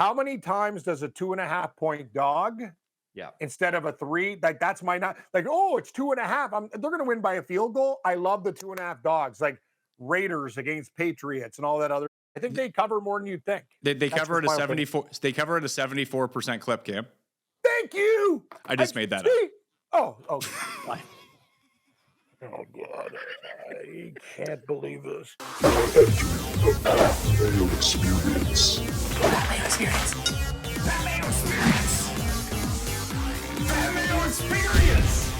how many times does a 2.5 point dog instead of a 3? Like, that's my not like, oh, it's 2.5. They're going to win by a field goal. I love the 2.5 dogs, like Raiders against Patriots and all that other. I think they cover more than you'd think. They cover at a 74. They cover at a 74% clip, Cam. Thank you. I just made that up. Oh, okay. Oh, God. I can't believe this. The Pat Mayo Experience. Pat Mayo Experience. Pat Mayo Experience. Pat Mayo Experience.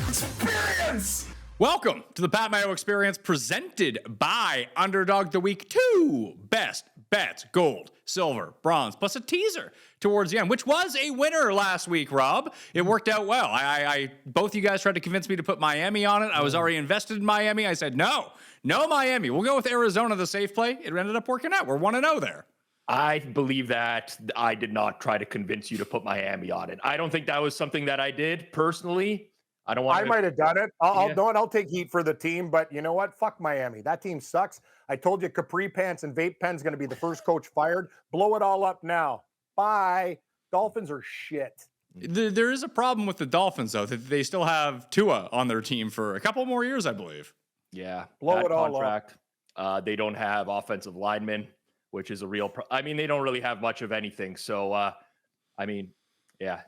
Experience. Welcome to the Pat Mayo Experience, presented by Underdog the Week 2. Best bets, gold, silver, bronze, plus a teaser towards the end, which was a winner last week, Rob. It worked out well. I both you guys tried to convince me to put Miami on it. I was already invested in Miami. I said, no Miami. We'll go with Arizona, the safe play. It ended up working out. We're 1-0 there. I believe that I did not try to convince you to put Miami on it. I don't think that was something that I did personally. I don't want. I might have done it. I'll take heat for the team, but you know what? Fuck Miami. That team sucks. I told you Capri Pants and Vape Pen's going to be the first coach fired. Blow it all up now. Bye. Dolphins are shit. There is a problem with the Dolphins, though, that they still have Tua on their team for a couple more years, I believe. Yeah. Blow it all contract. Up. They don't have offensive linemen, which is a real they don't really have much of anything. So, yeah,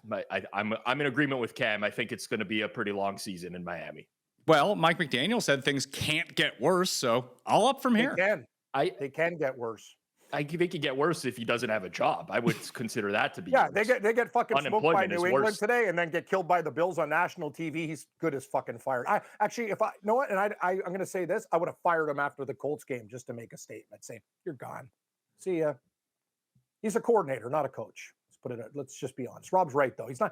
I'm in agreement with Cam. I think it's going to be a pretty long season in Miami. Well, Mike McDaniel said things can't get worse, so all up from here. They can get worse. I think it could get worse if he doesn't have a job. I would consider that to be worse. They get fucking smoked by New England today, and then get killed by the Bills on national TV. He's good as fucking fired. I'm going to say this: I would have fired him after the Colts game just to make a statement, saying you're gone. See ya. He's a coordinator, not a coach. Let's just be honest. Rob's right, though. He's a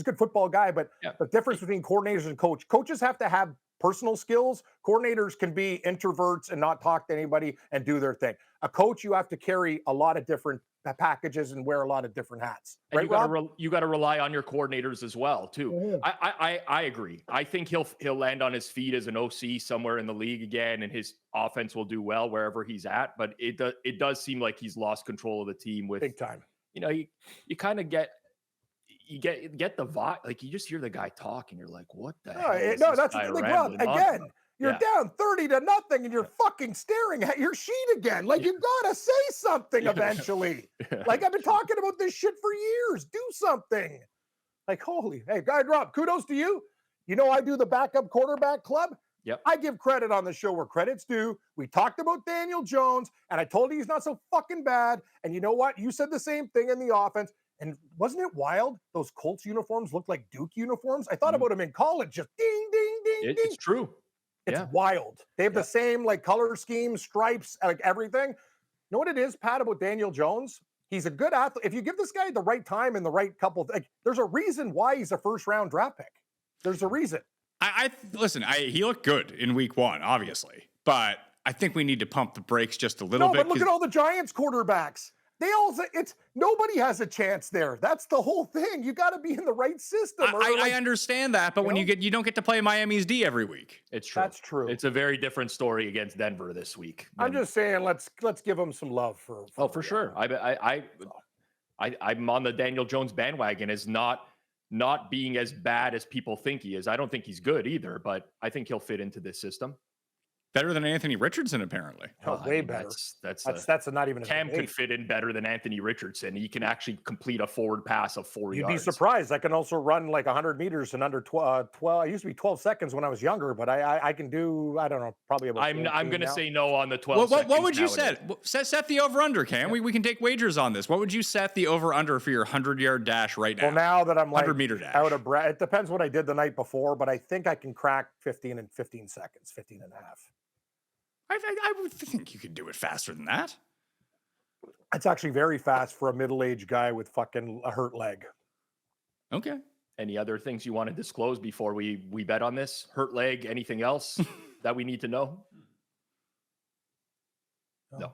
good football guy, but the difference between coordinators and coaches have to have personal skills. Coordinators can be introverts and not talk to anybody and do their thing. A coach, you have to carry a lot of different packages and wear a lot of different hats. Right, you got to rely on your coordinators as well, too. Yeah. I agree. I think he'll land on his feet as an OC somewhere in the league again, and his offense will do well wherever he's at. But it does seem like he's lost control of the team with big time. You know, you kind of get the vibe. Like, you just hear the guy talk and you're like, what the hell is this that's guy like, Rob, again, you're down 30-0 and you're fucking staring at your sheet again. Like, you gotta say something eventually. Like, I've been talking about this shit for years. Do something. Like, hey, guy, Rob, kudos to you. You know, I do the backup quarterback club. Yep. I give credit on the show where credit's due. We talked about Daniel Jones, and I told you he's not so fucking bad. And you know what? You said the same thing in the offense. And wasn't it wild? Those Colts uniforms looked like Duke uniforms. I thought about them in college. Just ding, ding, ding, ding. It's true. It's wild. They have the same like color scheme, stripes, like everything. You know what it is, Pat, about Daniel Jones? He's a good athlete. If you give this guy the right time and the right couple, there's a reason why he's a first-round draft pick. There's a reason. Listen, he looked good in week 1, obviously, but I think we need to pump the brakes just a little bit. No, but look at all the Giants quarterbacks. Nobody has a chance there. That's the whole thing. You got to be in the right system. I understand that, but you don't get to play Miami's D every week. It's true. That's true. It's a very different story against Denver this week. I'm just saying, let's give them some love for sure. I'm on the Daniel Jones bandwagon as not being as bad as people think he is. I don't think he's good either, but I think he'll fit into this system. Better than Anthony Richardson, apparently. Way better. That's not even a Cam could fit in better than Anthony Richardson. He can actually complete a forward pass of 4 yards. You'd be surprised. I can also run like 100 meters in under 12. I used to be 12 seconds when I was younger, but I can do, I don't know, probably about. I'm going to say no on the 12 seconds. What would you set the over-under, Cam? We can take wagers on this. What would you set the over-under for your 100-yard dash right now? Well, now that I'm like 100-meter dash. out of breath, it depends what I did the night before, but I think I can crack 15 seconds, 15 and a half. I would think you could do it faster than that. It's actually very fast for a middle-aged guy with fucking a hurt leg. Okay. Any other things you want to disclose before we bet on this? Hurt leg, anything else that we need to know? No.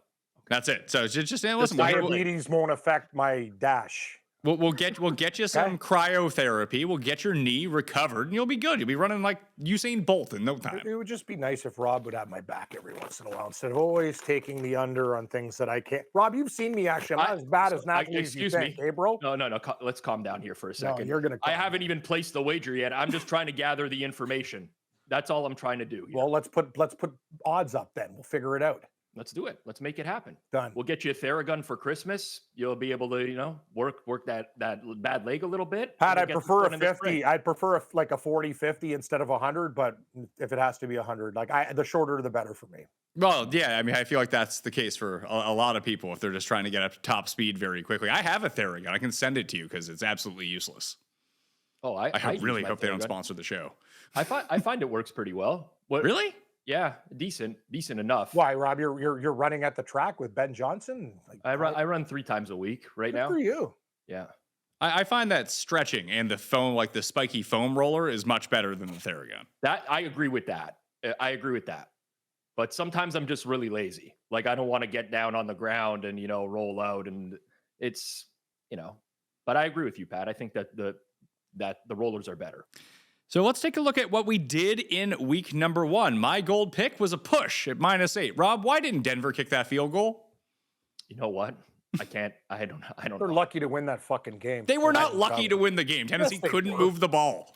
That's it. So just listen. Diabetes won't affect my dash. We'll get you some cryotherapy. We'll get your knee recovered, and you'll be good. You'll be running like Usain Bolt in no time. It would just be nice if Rob would have my back every once in a while instead of always taking the under on things that I can't. Rob, you've seen me actually. I'm not as bad as Natalie as you think, hey, bro? No. Let's calm down here for a second. No, you're gonna. I haven't even placed the wager yet. I'm just trying to gather the information. That's all I'm trying to do here. Well, let's put odds up then. We'll figure it out. Let's do it. Let's make it happen. Done. We'll get you a Theragun for Christmas. You'll be able to, work that bad leg a little bit. Pat, I prefer a 50. I'd prefer a 40-50 instead of 100. But if it has to be 100, the shorter the better for me. Well, yeah. I mean, I feel like that's the case for a lot of people if they're just trying to get up to top speed very quickly. I have a Theragun. I can send it to you because it's absolutely useless. Oh, I really hope they don't sponsor the show. I find it works pretty well. Really? Yeah, decent enough. Why, Rob? You're running at the track with Ben Johnson? I run 3 times a week right now. Good for you. Yeah. I find that stretching and the foam, like the spiky foam roller, is much better than the Theragun. That I agree with that. But sometimes I'm just really lazy. Like I don't want to get down on the ground and roll out, and it's But I agree with you, Pat. I think that the rollers are better. So let's take a look at what we did in week number 1. My gold pick was a push at -8. Rob, why didn't Denver kick that field goal? You know what? I don't know. They're lucky to win that fucking game. They were not lucky to win the game. Tennessee couldn't move the ball.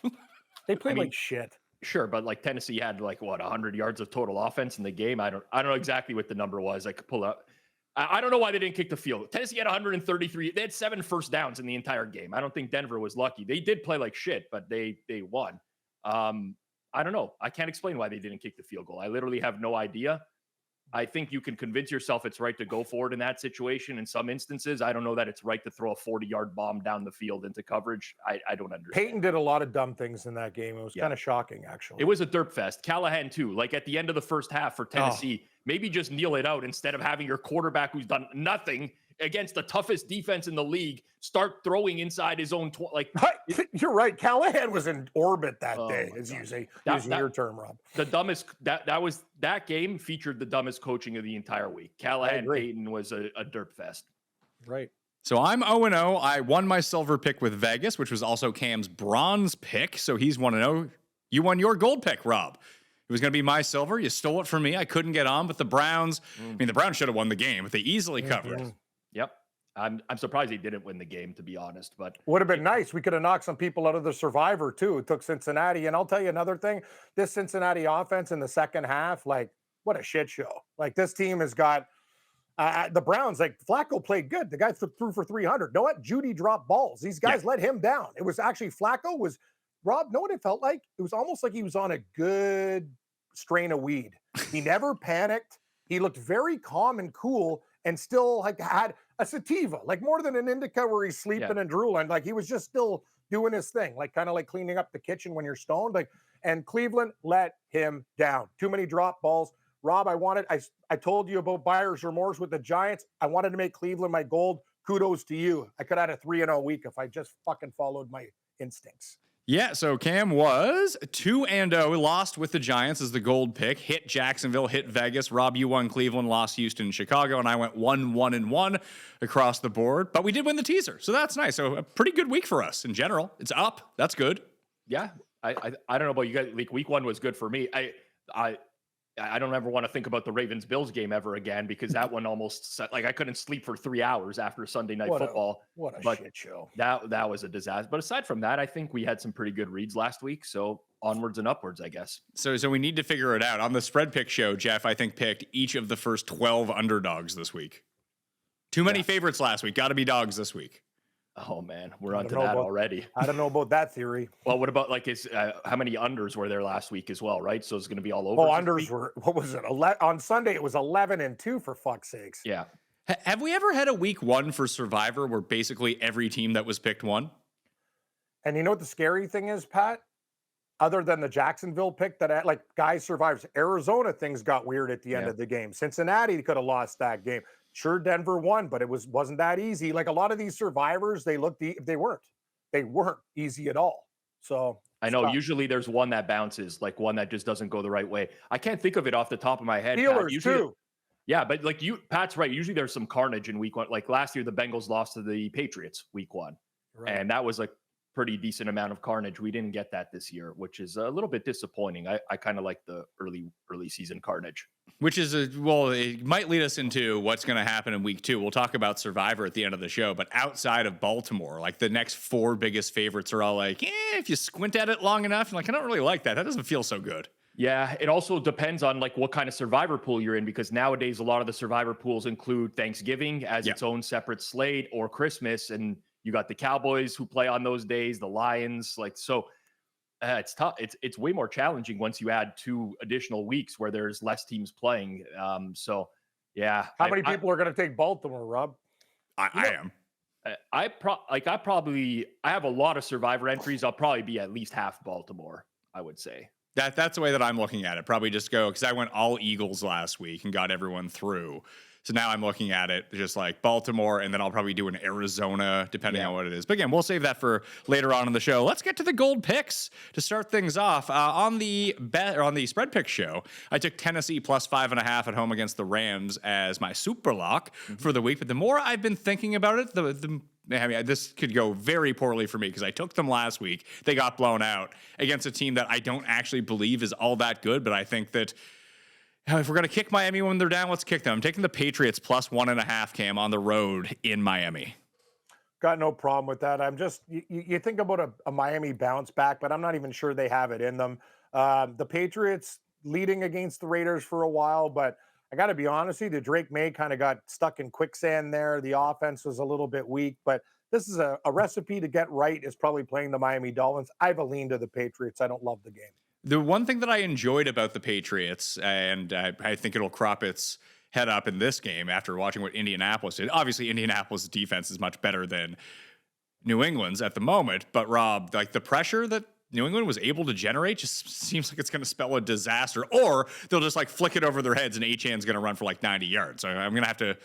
They played like shit. Sure, but like Tennessee had 100 yards of total offense in the game. I don't know exactly what the number was. I could pull up. I don't know why they didn't kick the field. Tennessee had 133. They had 7 first downs in the entire game. I don't think Denver was lucky. They did play like shit, but they won. I don't know. I can't explain why they didn't kick the field goal. I literally have no idea. I think you can convince yourself it's right to go for it in that situation. In some instances, I don't know that it's right to throw a 40-yard bomb down the field into coverage. I don't understand. Peyton did a lot of dumb things in that game. It was kind of shocking, actually. It was a derp fest. Callahan, too. Like at the end of the first half for Tennessee, maybe just kneel it out instead of having your quarterback who's done nothing against the toughest defense in the league start throwing inside his own You're right. Callahan was in orbit that day, as you say, using your term, Rob. The dumbest that game featured the dumbest coaching of the entire week. Callahan Peyton was a derp fest. Right. So I'm 0-0. I won my silver pick with Vegas, which was also Cam's bronze pick. So he's 1-0. You won your gold pick, Rob. It was going to be my silver. You stole it from me. I couldn't get on, but the Browns, the Browns should have won the game, but they easily covered. Yep. I'm surprised he didn't win the game, to be honest, but would have been nice. We could have knocked some people out of the Survivor too. It took Cincinnati. And I'll tell you another thing, this Cincinnati offense in the second half, what a shit show. This team has got the Browns, Flacco played good. The guy threw for 300. Know what? Judy dropped balls. These guys let him down. It was actually Flacco was, Rob, know what it felt like? It was almost like he was on a good strain of weed. He never panicked. He looked very calm and cool and still had a sativa, more than an indica where he's sleeping and drooling. He was just still doing his thing, kind of like cleaning up the kitchen when you're stoned. And Cleveland let him down. Too many drop balls. Rob, I told you about buyer's remorse with the Giants. I wanted to make Cleveland my gold. Kudos to you. I could have had a 3-0 week if I just fucking followed my instincts. Yeah, so Cam was 2-0, lost with the Giants as the gold pick, hit Jacksonville, hit Vegas. Rob, you won Cleveland, lost Houston and Chicago, and I went 1-1-1 across the board. But we did win the teaser, so that's nice. So a pretty good week for us in general. It's up. That's good. Yeah, I don't know about you guys. Week 1 was good for me. I don't ever want to think about the Ravens-Bills game ever again because that one almost I couldn't sleep for 3 hours after Sunday night football. What a shit show. That was a disaster. But aside from that, I think we had some pretty good reads last week. So onwards and upwards, I guess. So we need to figure it out. On the spread pick show, Jeff, I think, picked each of the first 12 underdogs this week. Too many favorites last week. Got to be dogs this week. Oh man, we're onto that already. I don't know about that theory. Well, what about how many unders were there last week as well, right? So it's going to be all over. Oh, unders were, what was it? On Sunday, it was 11-2 for fuck's sakes. Yeah. Have we ever had a week 1 for Survivor where basically every team that was picked won? And you know what the scary thing is, Pat? Other than the Jacksonville pick that guys survives, Arizona things got weird at the end of the game. Cincinnati could have lost that game. Sure, Denver won, but it wasn't that easy. A lot of these survivors, they weren't easy at all. So I know usually there's one that bounces, one that just doesn't go the right way. I can't think of it off the top of my head. Steelers too. Yeah, but, like, Pat's right. Usually there's some carnage in week one. Like last year, the Bengals lost to the Patriots week one. Right. And that was a pretty decent amount of carnage. We didn't get that this year, which is a little bit disappointing. I kind of like the early season carnage. Which is, it might lead us into what's going to happen in week 2. We'll talk about Survivor at the end of the show, but outside of Baltimore, like the next 4 biggest favorites are all like, if you squint at it long enough, like, I don't really like that. That doesn't feel so good. Yeah, it also depends on like what kind of Survivor pool you're in, because nowadays a lot of the Survivor pools include Thanksgiving as its own separate slate, or Christmas, and you got the Cowboys who play on those days, the Lions, like, so it's tough. It's way more challenging once you add 2 additional weeks where there's less teams playing. So yeah. How many people are going to take Baltimore, Rob? I am. I have a lot of Survivor entries. I'll probably be at least half Baltimore, I would say. That's the way that I'm looking at it. Probably just go, because I went all Eagles last week and got everyone through. So now I'm looking at it just like Baltimore, and then I'll probably do an Arizona, depending on what it is. But again, we'll save that for later on in the show. Let's get to the gold picks to start things off. On the spread pick show, I took Tennessee plus 5.5 at home against the Rams as my super lock for the week. But the more I've been thinking about it, this could go very poorly for me, because I took them last week. They got blown out against a team that I don't actually believe is all that good, but I think that if we're going to kick Miami when they're down, let's kick them. I'm taking the Patriots plus 1.5, Cam, on the road in Miami. Got no problem with that. I'm just, you think about a Miami bounce back, but I'm not even sure they have it in them. The Patriots leading against the Raiders for a while, but I got to be honest with you, the Drake May kind of got stuck in quicksand there. The offense was a little bit weak, but this is a recipe to get right, is probably playing the Miami Dolphins. I have a lean to the Patriots. I don't love the game. The one thing that I enjoyed about the Patriots, and I think it'll crop its head up in this game after watching what Indianapolis did. Obviously, Indianapolis' defense is much better than New England's at the moment. But Rob, like the pressure that New England was able to generate just seems like it's going to spell a disaster. Or they'll just like flick it over their heads and Achan's going to run for like 90 yards. So I'm going to have to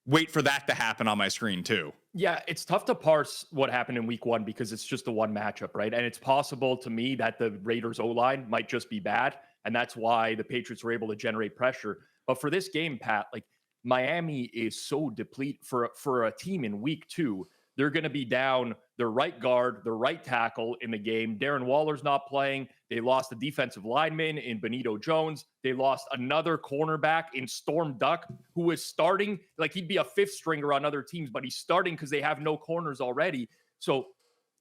wait for that to happen on my screen too. Yeah, it's tough to parse what happened in week 1 because it's just the one matchup, right? And it's possible to me that the Raiders O-line might just be bad, and that's why the Patriots were able to generate pressure. But for this game, Pat, like Miami is so depleted for a team in week 2. They're going to be down their right guard, their right tackle in the game. Darren Waller's not playing. They lost a defensive lineman in Benito Jones. They lost another cornerback in Storm Duck, who is starting. Like, he'd be a 5th stringer on other teams, but he's starting because they have no corners already. So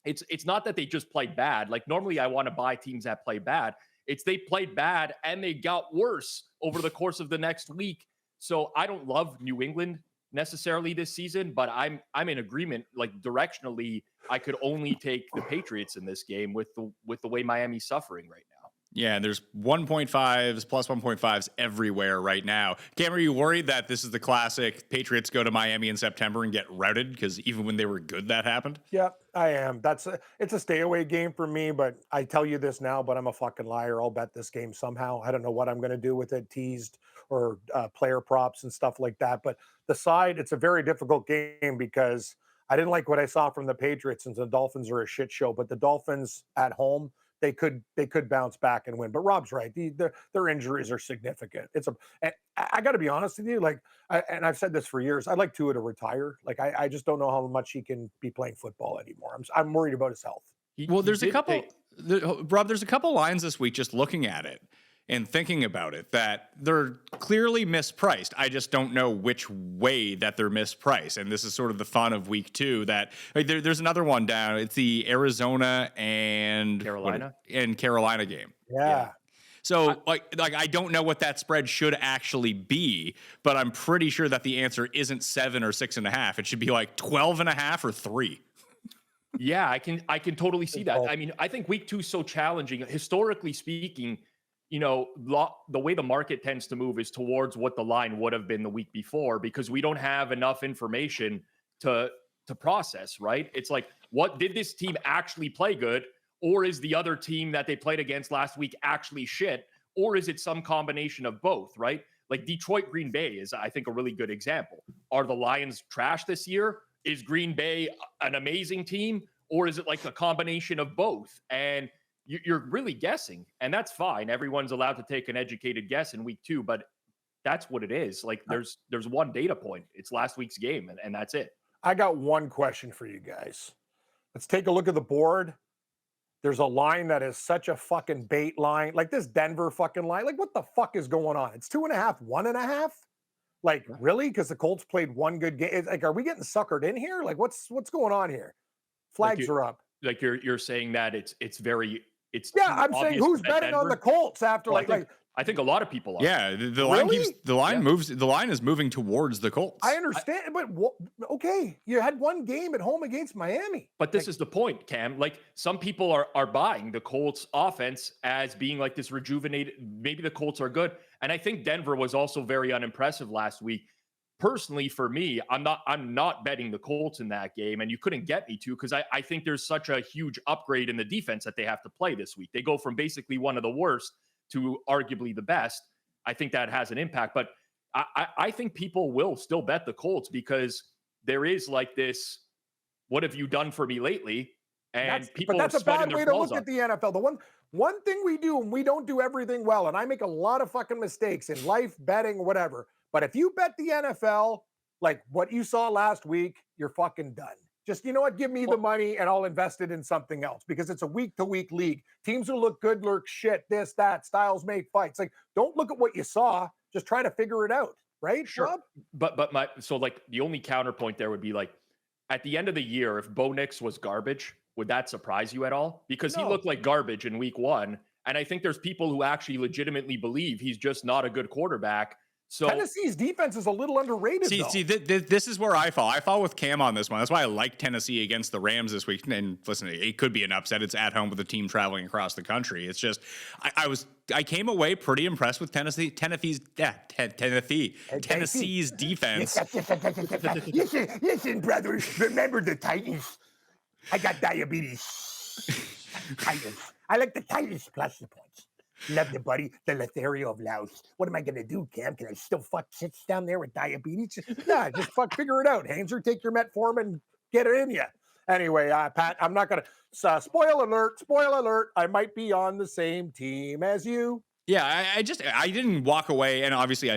it's not that they just played bad. Like, normally I want to buy teams that play bad. It's they played bad and they got worse over the course of the next week. So I don't love New England necessarily this season, but I'm in agreement. Like, directionally, I could only take the Patriots in this game with the way Miami's suffering right now. Yeah, there's 1.5s, plus 1.5s everywhere right now. Cam, are you worried that this is the classic Patriots go to Miami in September and get routed? Because even when they were good, that happened? Yeah, I am. It's a stay away game for me, but I tell you this now, but I'm a fucking liar. I'll bet this game somehow. I don't know what I'm going to do with it, teased or player props and stuff like that. But the side, it's a very difficult game because I didn't like what I saw from the Patriots, and the Dolphins are a shit show, but the Dolphins at home, they could bounce back and win. But Rob's right. Their injuries are significant. And I got to be honest with you. Like, and I've said this for years, I'd like Tua to retire. Like, I just don't know how much he can be playing football anymore. I'm worried about his health. Well, there's a couple, Rob, there's a couple lines this week just looking at it and thinking about it that they're clearly mispriced. I just don't know which way that they're mispriced. And this is sort of the fun of week 2 that like, there's another one down. It's the Arizona and Carolina game. Yeah. So like I don't know what that spread should actually be, but I'm pretty sure that the answer isn't 7 or 6.5. It should be like 12.5 or 3. Yeah, I can totally see that. I mean, I think week 2 is so challenging. Historically speaking, you know, the way the market tends to move is towards what the line would have been the week before, because we don't have enough information to process, right? It's like, what did this team actually play good? Or is the other team that they played against last week actually shit? Or is it some combination of both, right? Like Detroit, Green Bay is, I think, a really good example. Are the Lions trash this year? Is Green Bay an amazing team? Or is it like a combination of both? And you're really guessing, and that's fine. Everyone's allowed to take an educated guess in week 2, but that's what it is. Like, there's one data point. It's last week's game, and that's it. I got one question for you guys. Let's take a look at the board. There's a line that is such a fucking bait line. Like this Denver fucking line. Like, what the fuck is going on? It's 2.5, 1.5. Like, really? Because the Colts played one good game. Like, are we getting suckered in here? Like, what's going on here? Flags are up. Like you're saying that it's I'm saying who's betting on the Colts after I think a lot of people are. Yeah, the line is moving towards the Colts. I understand, but okay, you had one game at home against Miami. But this is the point, Cam. Like some people are buying the Colts offense as being like this rejuvenated. Maybe the Colts are good, and I think Denver was also very unimpressive last week. Personally, for me, I'm not betting the Colts in that game, and you couldn't get me to because I think there's such a huge upgrade in the defense that they have to play this week. They go from basically one of the worst to arguably the best. I think that has an impact, but I think people will still bet the Colts because there is like this, what have you done for me lately? And that's a bad way to look at the NFL. The one thing we do, and we don't do everything well, and I make a lot of fucking mistakes in life, betting, whatever. But if you bet the NFL, like what you saw last week, you're fucking done. Just, you know what? Give me the money and I'll invest it in something else because it's a week-to-week league. Teams who look good lurk shit, this, that, styles make fights. Like, don't look at what you saw. Just try to figure it out, right, sure. Rob? But the only counterpoint there would be like, at the end of the year, if Bo Nix was garbage, would that surprise you at all? Because he looked like garbage in week 1. And I think there's people who actually legitimately believe he's just not a good quarterback. So Tennessee's defense is a little underrated. This is where I fall. I fall with Cam on this one. That's why I like Tennessee against the Rams this week. And listen, it could be an upset. It's at home with a team traveling across the country. It's just I came away pretty impressed with Tennessee's defense. Listen, brother. Remember the Titans. I got diabetes. Titans. I like the Titans plus the points. Love the buddy, the Lothario of Laos. What am I going to do, Cam? Can I still fuck chicks down there with diabetes? Nah, just fuck figure it out. Hainzer, take your metformin and get it in you. Anyway, Pat, I'm not going to, spoil alert, I might be on the same team as you. Yeah, I didn't walk away, and obviously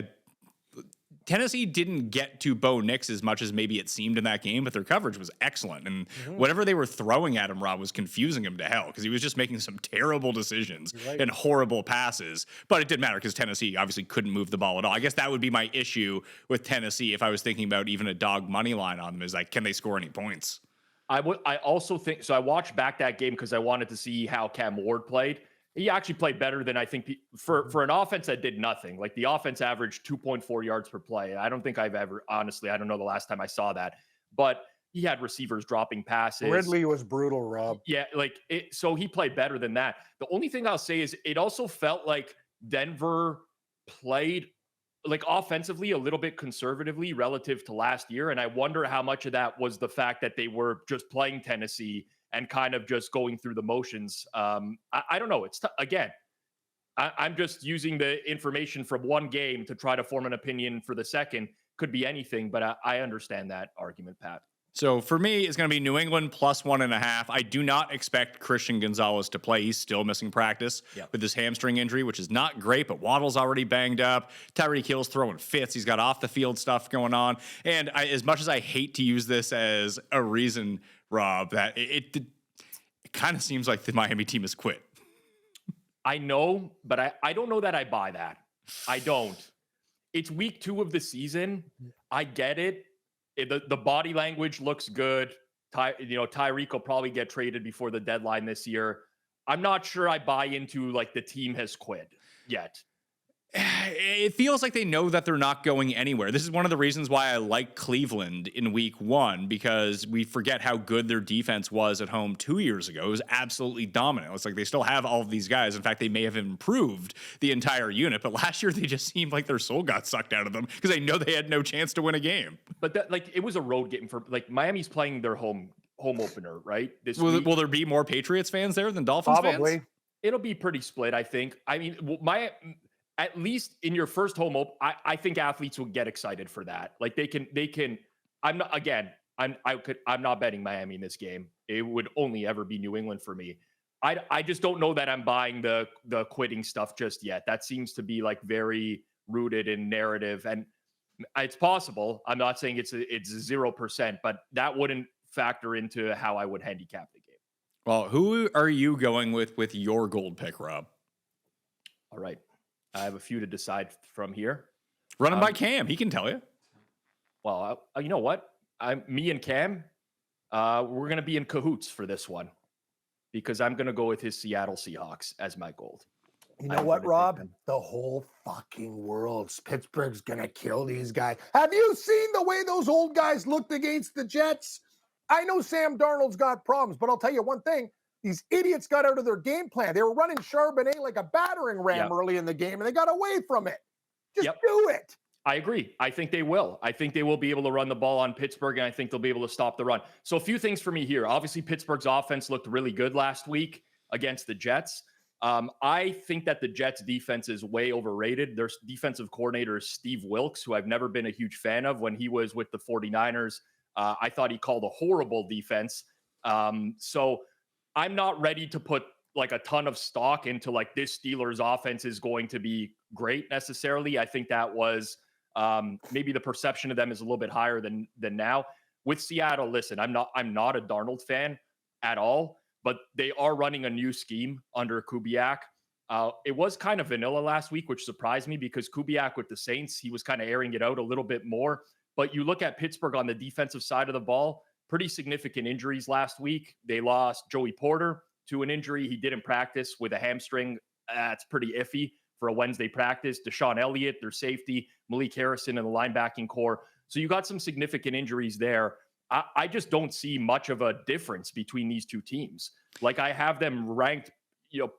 Tennessee didn't get to Bo Nix as much as maybe it seemed in that game, but their coverage was excellent. And whatever they were throwing at him, Rob, was confusing him to hell because he was just making some terrible decisions and horrible passes. But it didn't matter because Tennessee obviously couldn't move the ball at all. I guess that would be my issue with Tennessee if I was thinking about even a dog money line on them is like, can they score any points? I also think so. I watched back that game because I wanted to see how Cam Ward played. He actually played better than I think for an offense that did nothing. Like the offense averaged 2.4 yards per play. I don't think I've ever, honestly, I don't know the last time I saw that, but he had receivers dropping passes. Ridley was brutal, Rob. Yeah, so he played better than that. The only thing I'll say is it also felt like Denver played like offensively a little bit conservatively relative to last year. And I wonder how much of that was the fact that they were just playing Tennessee and kind of just going through the motions. I don't know. It's again, I'm just using the information from one game to try to form an opinion for the second. Could be anything, but I understand that argument, Pat. So for me, it's going to be New England plus 1.5. I do not expect Christian Gonzalez to play. He's still missing practice with his hamstring injury, which is not great, but Waddle's already banged up. Tyreek Hill's throwing fits. He's got off the field stuff going on. And as much as I hate to use this as a reason, Rob, that it kind of seems like the Miami team has quit. I know, but I don't know that I buy that. I don't. It's week 2 of the season. I get it. The body language looks good. Tyreek will probably get traded before the deadline this year. I'm not sure I buy into like the team has quit yet. It feels like they know that they're not going anywhere. This is one of the reasons why I like Cleveland in week 1, because we forget how good their defense was at home 2 years ago. It was absolutely dominant. It's like they still have all of these guys. In fact, they may have improved the entire unit, but last year they just seemed like their soul got sucked out of them because they know they had no chance to win a game. But that, like, it was a road game for like Miami's playing their home opener, right? Will there be more Patriots fans there than Dolphins Probably. fans? It'll be pretty split, I think. I mean, at least in your first home open, I think athletes will get excited for that. Like they can. I'm not betting Miami in this game. It would only ever be New England for me. I just don't know that I'm buying the quitting stuff just yet. That seems to be like very rooted in narrative, and it's possible. I'm not saying it's 0%, but that wouldn't factor into how I would handicap the game. Well, who are you going with your gold pick, Rob? All right. I have a few to decide from here. Run him by Cam. He can tell you. Well, you know what? Me and Cam, we're going to be in cahoots for this one because I'm going to go with his Seattle Seahawks as my gold. You know what, Rob? The whole fucking world's Pittsburgh's going to kill these guys. Have you seen the way those old guys looked against the Jets? I know Sam Darnold's got problems, but I'll tell you one thing. These idiots got out of their game plan. They were running Charbonnet like a battering ram early in the game, and they got away from it. Just do it. I agree. I think they will. I think they will be able to run the ball on Pittsburgh, and I think they'll be able to stop the run. So a few things for me here. Obviously, Pittsburgh's offense looked really good last week against the Jets. I think that the Jets defense is way overrated. Their defensive coordinator is Steve Wilkes, who I've never been a huge fan of. When he was with the 49ers, I thought he called a horrible defense. So I'm not ready to put like a ton of stock into like this Steelers offense is going to be great necessarily. I think that was maybe the perception of them is a little bit higher than now. With Seattle, listen, I'm not a Darnold fan at all, but they are running a new scheme under Kubiak. It was kind of vanilla last week, which surprised me because Kubiak with the Saints, he was kind of airing it out a little bit more. But you look at Pittsburgh on the defensive side of the ball, pretty significant injuries last week. They lost Joey Porter to an injury. He didn't practice with a hamstring. That's pretty iffy for a Wednesday practice. Deshaun Elliott, their safety, Malik Harrison in the linebacking core. So you got some significant injuries there. I just don't see much of a difference between these two teams. Like I have them ranked,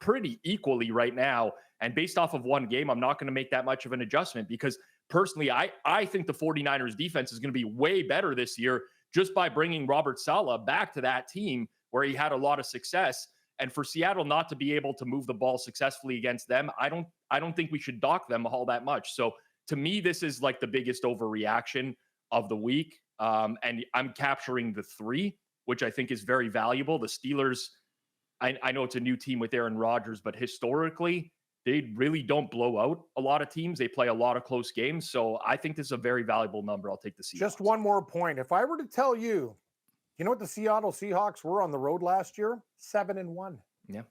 pretty equally right now. And based off of one game, I'm not going to make that much of an adjustment because personally, I think the 49ers defense is going to be way better this year just by bringing Robert Saleh back to that team where he had a lot of success. And for Seattle not to be able to move the ball successfully against them, I don't think we should dock them all that much. So to me, this is like the biggest overreaction of the week. And I'm capturing the 3, which I think is very valuable. The Steelers, I know it's a new team with Aaron Rodgers, but historically, they really don't blow out a lot of teams. They play a lot of close games. So I think this is a very valuable number. I'll take the Seahawks. Just one more point. If I were to tell you, you know what the Seattle Seahawks were on the road last year? 7-1. Yeah.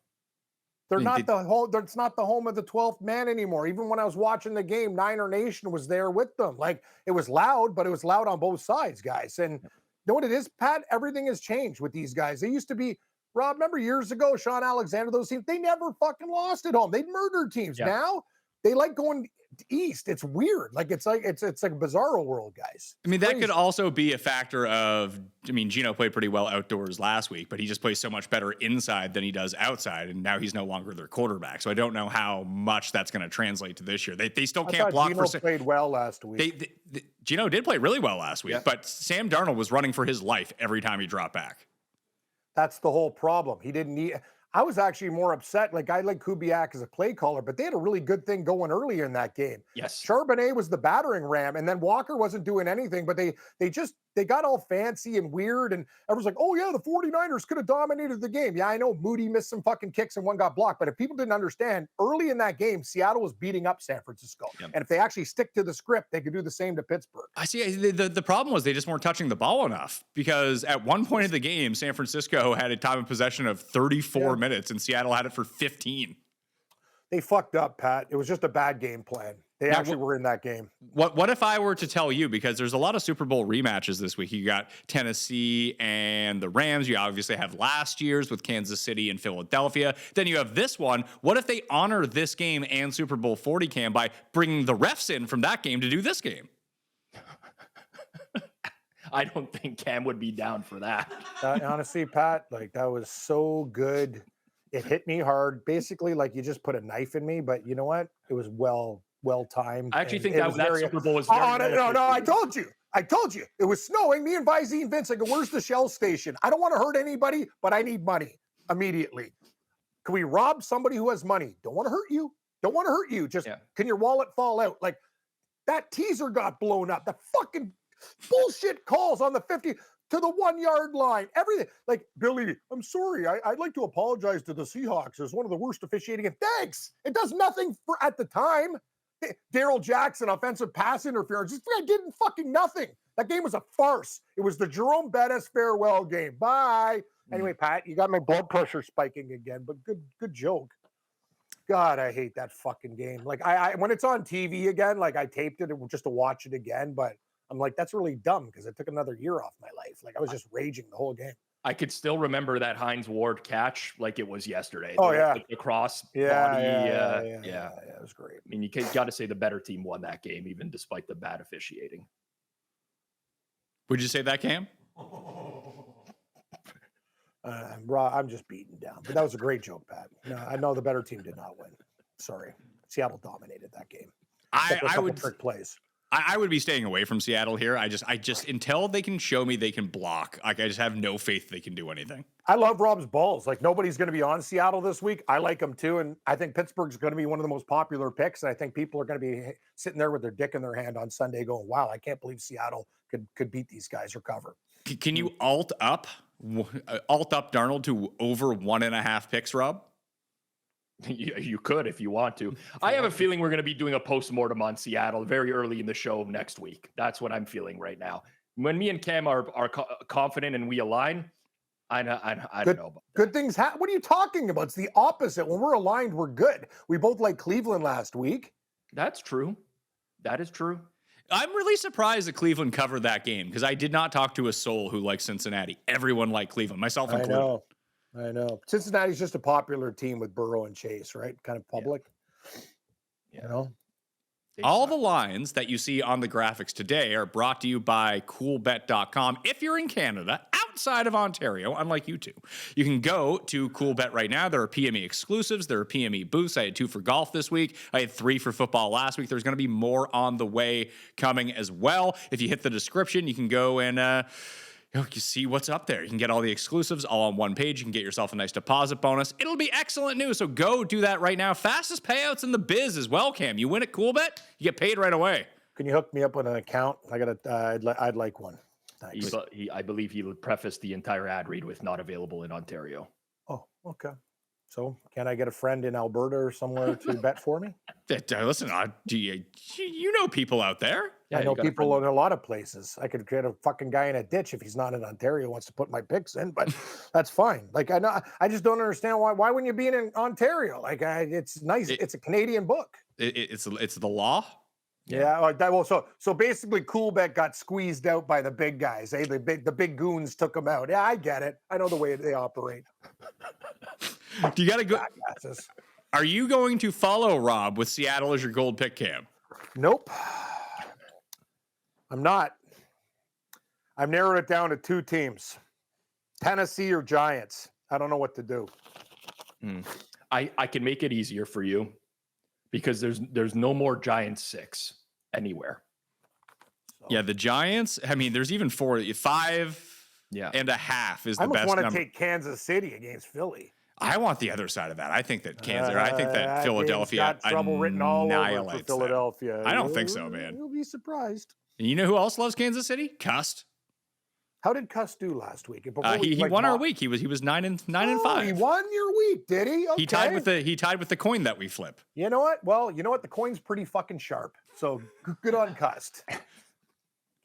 They're not the whole. It's not the home of the 12th man anymore. Even when I was watching the game, Niner Nation was there with them. Like it was loud, but it was loud on both sides, guys. And you know what it is, Pat? Everything has changed with these guys. They used to be. Rob, remember years ago, Sean Alexander, those teams, they never fucking lost at home. They'd murdered teams. Yeah. Now they like going east. It's weird. It's like a bizarro world, guys. I mean, that could also be a factor of, Geno played pretty well outdoors last week, but he just plays so much better inside than he does outside. And now he's no longer their quarterback. So I don't know how much that's going to translate to this year. They still can't block Geno for played well last week. Geno did play really well last week, but Sam Darnold was running for his life every time he dropped back. That's the whole problem. He didn't need. I was actually more upset. Like I like Kubiak as a play caller, but they had a really good thing going earlier in that game. Yes. Charbonnet was the battering ram, and then Walker wasn't doing anything, but they got all fancy and weird, and everyone's like, oh yeah, the 49ers could have dominated the game. Yeah, I know Moody missed some fucking kicks and one got blocked, but if people didn't understand, early in that game, Seattle was beating up San Francisco. Yep. And if they actually stick to the script, they could do the same to Pittsburgh. I see. The problem was they just weren't touching the ball enough because at one point in the game, San Francisco had a time of possession of 34 minutes and Seattle had it for 15. They fucked up, Pat. It was just a bad game plan. They actually were in that game. What if I were to tell you, because there's a lot of Super Bowl rematches this week. You got Tennessee and the Rams. You obviously have last year's with Kansas City and Philadelphia. Then you have this one. What if they honor this game and Super Bowl 40, Cam, by bringing the refs in from that game to do this game? I don't think Cam would be down for that. Honestly, Pat, that was so good. It hit me hard. Basically, you just put a knife in me, but you know what? It was well timed. I actually think that Super Bowl was very no, I told you. It was snowing. Me and Vizey and Vince, I go, where's the Shell station? I don't want to hurt anybody, but I need money immediately. Can we rob somebody who has money? Don't want to hurt you. Just can your wallet fall out? That teaser got blown up. The fucking bullshit calls on the 50 to the 1 yard line. Everything. Billy, I'm sorry. I'd like to apologize to the Seahawks as one of the worst officiating. And thanks. It does nothing at the time. Daryl Jackson, offensive pass interference. This guy did fucking nothing. That game was a farce. It was the Jerome Bettis farewell game. Bye. Anyway, Pat, you got my blood pressure spiking again, but good joke. God, I hate that fucking game. Like I when it's on TV again, like I taped it just to watch it again, but I'm like, that's really dumb because it took another year off my life. Like I was just raging the whole game. I could still remember that Hines Ward catch like it was yesterday. Oh, yeah. The cross body. Yeah, it was great. I mean, you got to say the better team won that game, even despite the bad officiating. Would you say that, Cam? I'm just beaten down, but that was a great joke, Pat. No, I know the better team did not win. Sorry, Seattle dominated that game. I would trick plays. I would be staying away from Seattle here. I just until they can show me they can block, like I just have no faith they can do anything. I love Rob's balls. Like nobody's going to be on Seattle this week. I like them too, and I think Pittsburgh's going to be one of the most popular picks. And I think people are going to be sitting there with their dick in their hand on Sunday, going, "Wow, I can't believe Seattle could beat these guys or cover." Can you alt up Darnold to over 1.5 picks, Rob? You could if you want to. I have a feeling we're going to be doing a postmortem on Seattle very early in the show next week. That's what I'm feeling right now. When me and Cam are confident and we align, I don't know about that. Good things happen. What are you talking about? It's the opposite. When we're aligned, we're good. We both liked Cleveland last week. That's true. That is true. I'm really surprised that Cleveland covered that game because I did not talk to a soul who likes Cincinnati. Everyone liked Cleveland, myself included. I know. Cincinnati's just a popular team with Burrow and Chase, right? Kind of public. Yeah. You know? All the lines that you see on the graphics today are brought to you by coolbet.com. If you're in Canada, outside of Ontario, unlike you two, you can go to Coolbet right now. There are PME exclusives. There are PME boosts. I had 2 for golf this week. I had 3 for football last week. There's going to be more on the way coming as well. If you hit the description, you can go and you see what's up there. You can get all the exclusives all on one page. You can get yourself a nice deposit bonus. It'll be excellent news. So go do that right now. Fastest payouts in the biz as well, Cam. You win at Coolbet, you get paid right away. Can you hook me up with an account? I'd like one. Thanks. I believe he would preface the entire ad read with "not available in Ontario." Oh, okay. So can I get a friend in Alberta or somewhere to bet for me? Listen, you know people out there. Yeah, I know people in a lot of places. I could get a fucking guy in a ditch if he's not in Ontario wants to put my picks in, but that's fine. Like I know, I just don't understand why wouldn't you be in Ontario? Like it's nice. It's a Canadian book. It's the law. Yeah. So basically, Coolbet got squeezed out by the big guys. The big goons took them out. Yeah, I get it. I know the way they operate. Do you got to go? Are you going to follow Rob with Seattle as your gold pick, Cam? Nope. I'm not. I've narrowed it down to 2 teams: Tennessee or Giants. I don't know what to do. I can make it easier for you because there's no more Giants 6 anywhere. So. Yeah, the Giants. I mean, there's even 5.5 is the best number. I almost want to take Kansas City against Philly. I want the other side of that. I think that I think that Philadelphia got trouble written all over for Philadelphia. I don't think so, man. You'll be surprised. And you know who else loves Kansas City? Cust. How did Cuss do last week? He won our week. He was 9-5. He won your week, did he? Okay. He tied with the coin that we flip. You know what? Well, you know what? The coin's pretty fucking sharp. So good on Cust.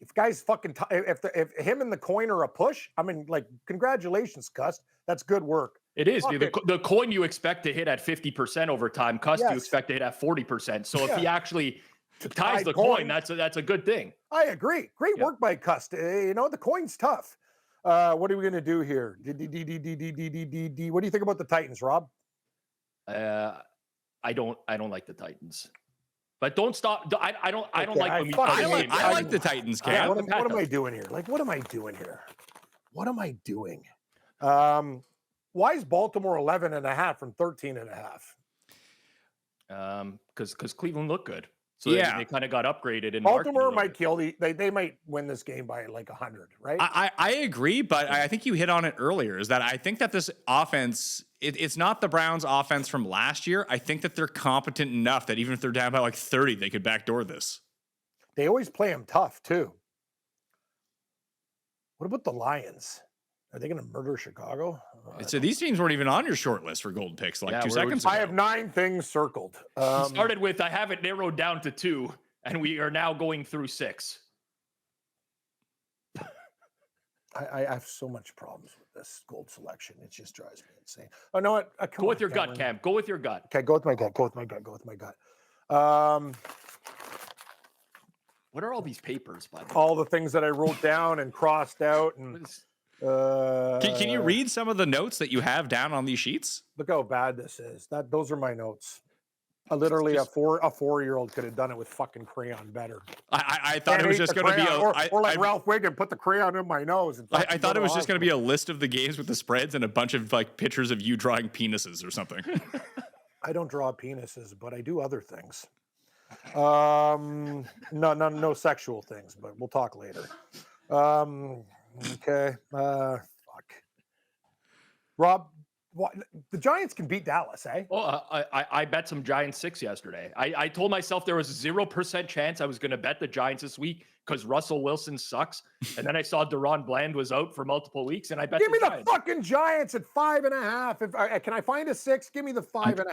If guys fucking if him and the coin are a push, I mean, like, congratulations, Cust. That's good work. It is. The coin you expect to hit at 50% over time. Cust you expect to hit at 40%. So if he actually ties the coin, that's a good thing. I agree. Great work by Cust. The coin's tough. What are we going to do here? What do you think about the Titans, Rob? I don't like the Titans. But don't stop. I don't like when we I like the Titans, Cam. What am I doing here? Like, what am I doing here? What am I doing? Why is Baltimore 11.5 from 13.5? Because Cleveland looked good. So they kind of got upgraded. And Baltimore might kill they might win this game by like 100, right? I agree, but I think you hit on it earlier, is that I think that this offense, it's not the Browns offense from last year. I think that they're competent enough that even if they're down by like 30, they could backdoor this. They always play them tough too. What about the Lions? Are they going to murder Chicago? So these teams weren't even on your short list for gold picks like 2 seconds ago. I have 9 things circled. He started with, I have it narrowed down to 2, and we are now going through 6. I have so much problems with this gold selection. It just drives me insane. Oh, no, what? Go with your gut, Cam. Go with your gut. Okay, go with my gut. What are all these papers, by the way? All the things that I wrote down and crossed out. And Can you read some of the notes that you have down on these sheets? Look how bad this is. Those are my notes. Literally, a 4-year-old could have done it with fucking crayon better. I thought it was just going to be or like Ralph Wiggum, put the crayon in my nose. And I thought it was just going to be a list of the games with the spreads and a bunch of like pictures of you drawing penises or something. I don't draw penises, but I do other things. No sexual things, but we'll talk later. Okay. Fuck. Rob, the Giants can beat Dallas, eh? Oh, I bet some Giants 6 yesterday. I told myself there was a 0% chance I was going to bet the Giants this week because Russell Wilson sucks. And then I saw Deron Bland was out for multiple weeks, and I bet Give me the Giants. fucking Giants at 5.5. Can I find a 6? Give me the 5.5.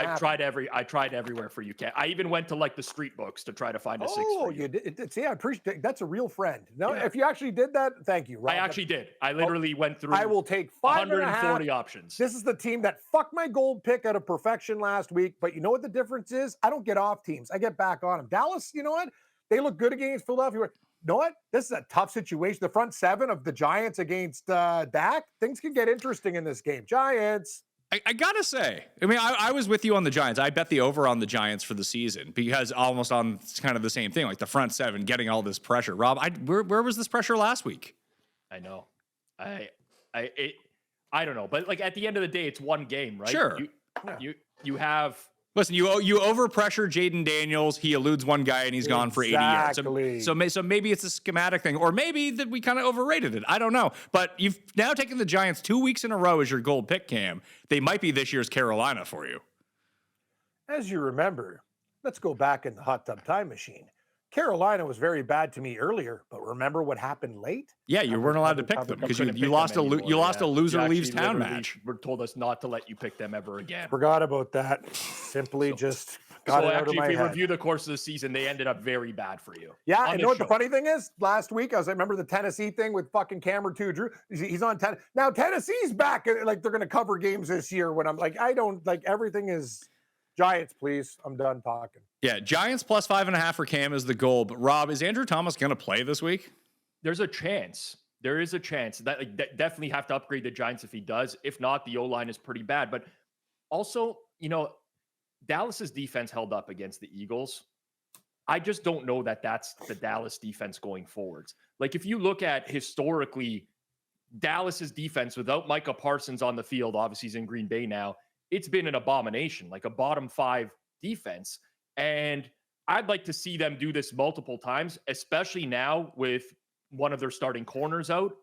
I tried everywhere for you, Ken. I even went to like the street books to try to find a 6 for you. You did. See, I appreciate that's a real friend. No, yeah. If you actually did that, thank you, Rob. I actually did. I literally went through. I will take 140 options. This is the team that fucked my gold pick out of perfection last week. But you know what the difference is? I don't get off teams. I get back on them. Dallas, you know what? They look good against Philadelphia. You know what? This is a tough situation. The front 7 of the Giants against Dak. Things can get interesting in this game. Giants. I gotta say, I mean, I was with you on the Giants. I bet the over on the Giants for the season because almost on kind of the same thing, like the front 7 getting all this pressure. Rob, where was this pressure last week? I know. I don't know, but like at the end of the day, it's one game, right? Sure. You have. Listen, you overpressure Jaden Daniels. He eludes one guy and he's gone for 80 yards. So maybe it's a schematic thing, or maybe that we kind of overrated it. I don't know. But you've now taken the Giants 2 weeks in a row as your gold pick, Cam. They might be this year's Carolina for you. As you remember, let's go back in the hot tub time machine. Carolina was very bad to me earlier, but remember what happened late? Yeah, you weren't allowed to pick them because you lost a loser leaves town match. We're told us not to let you pick them ever again. Forgot about that. Simply just got it out of my head. If we review the course of the season, they ended up very bad for you. Yeah, and you know what the funny thing is? Last week, I remember the Tennessee thing with fucking Cameron Drew. He's on 10. Now Tennessee's back. Like they're going to cover games this year when I'm like, I don't like everything is Giants, please. I'm done talking. Yeah, Giants plus 5.5 for Cam is the goal. But Rob, is Andrew Thomas going to play this week? There's a chance. There is a chance that definitely have to upgrade the Giants if he does. If not, the O-line is pretty bad. But also, you know, Dallas's defense held up against the Eagles. I just don't know that that's the Dallas defense going forwards. Like if you look at historically Dallas's defense without Micah Parsons on the field, obviously he's in Green Bay now, it's been an abomination, like a bottom 5 defense. And I'd like to see them do this multiple times, especially now with one of their starting corners out.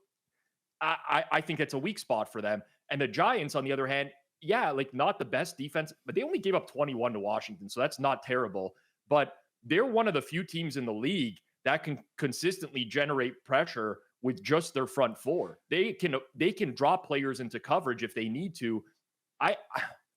I think it's a weak spot for them. And the Giants, on the other hand, yeah, like not the best defense, but they only gave up 21 to Washington. So that's not terrible. But they're one of the few teams in the league that can consistently generate pressure with just their front 4. They can drop players into coverage if they need to.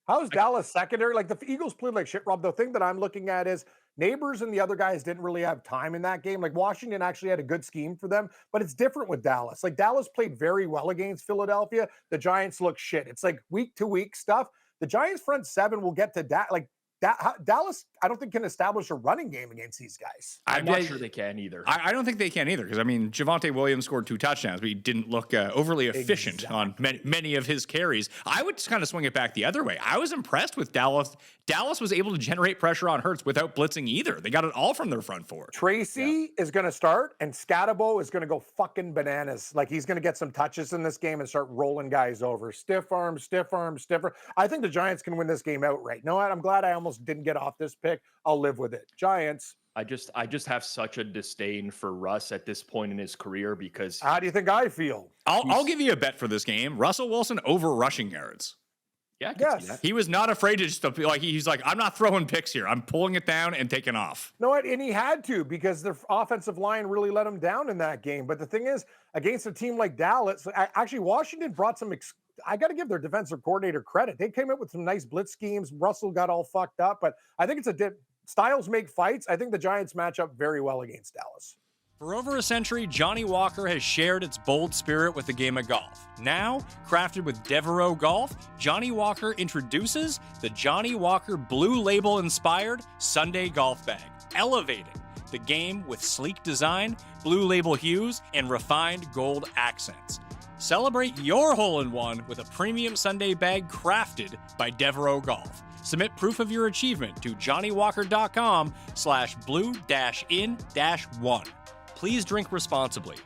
How's Dallas secondary? Like the Eagles played like shit, Rob. The thing that I'm looking at is Neighbors and the other guys didn't really have time in that game. Like Washington actually had a good scheme for them, but it's different with Dallas. Like Dallas played very well against Philadelphia. The Giants look shit. It's like week to week stuff. The Giants front 7 will get to that. Like Dallas, I don't think can establish a running game against these guys. I'm not sure they can either. I don't think they can either because, I mean, Javonte Williams scored 2 touchdowns, but he didn't look overly efficient on many of his carries. I would kind of swing it back the other way. I was impressed with Dallas. Dallas was able to generate pressure on Hurts without blitzing either. They got it all from their front 4. Tracy is going to start, and Scatabo is going to go fucking bananas. Like, he's going to get some touches in this game and start rolling guys over. Stiff arm, stiff arm, stiff arm. I think the Giants can win this game outright. You know what? I'm glad I almost didn't get off this pick. I'll live with it. Giants. I just have such a disdain for Russ at this point in his career because... How do you think I feel? I'll give you a bet for this game. Russell Wilson over rushing yards. Yeah, I can see that. He was not afraid to just like he's like, I'm not throwing picks here. I'm pulling it down and taking off. You know what? And he had to because the offensive line really let him down in that game. But the thing is, against a team like Dallas, actually Washington brought some. I got to give their defensive coordinator credit. They came up with some nice blitz schemes. Russell got all fucked up, but I think it's styles make fights. I think the Giants match up very well against Dallas. For over a century, Johnnie Walker has shared its bold spirit with the game of golf. Now, crafted with Devereux Golf, Johnnie Walker introduces the Johnnie Walker Blue Label-inspired Sunday Golf Bag, elevating the game with sleek design, Blue Label hues, and refined gold accents. Celebrate your hole-in-one with a premium Sunday bag crafted by Devereux Golf. Submit proof of your achievement to johnniewalker.com/blue-in-1. Please drink responsibly.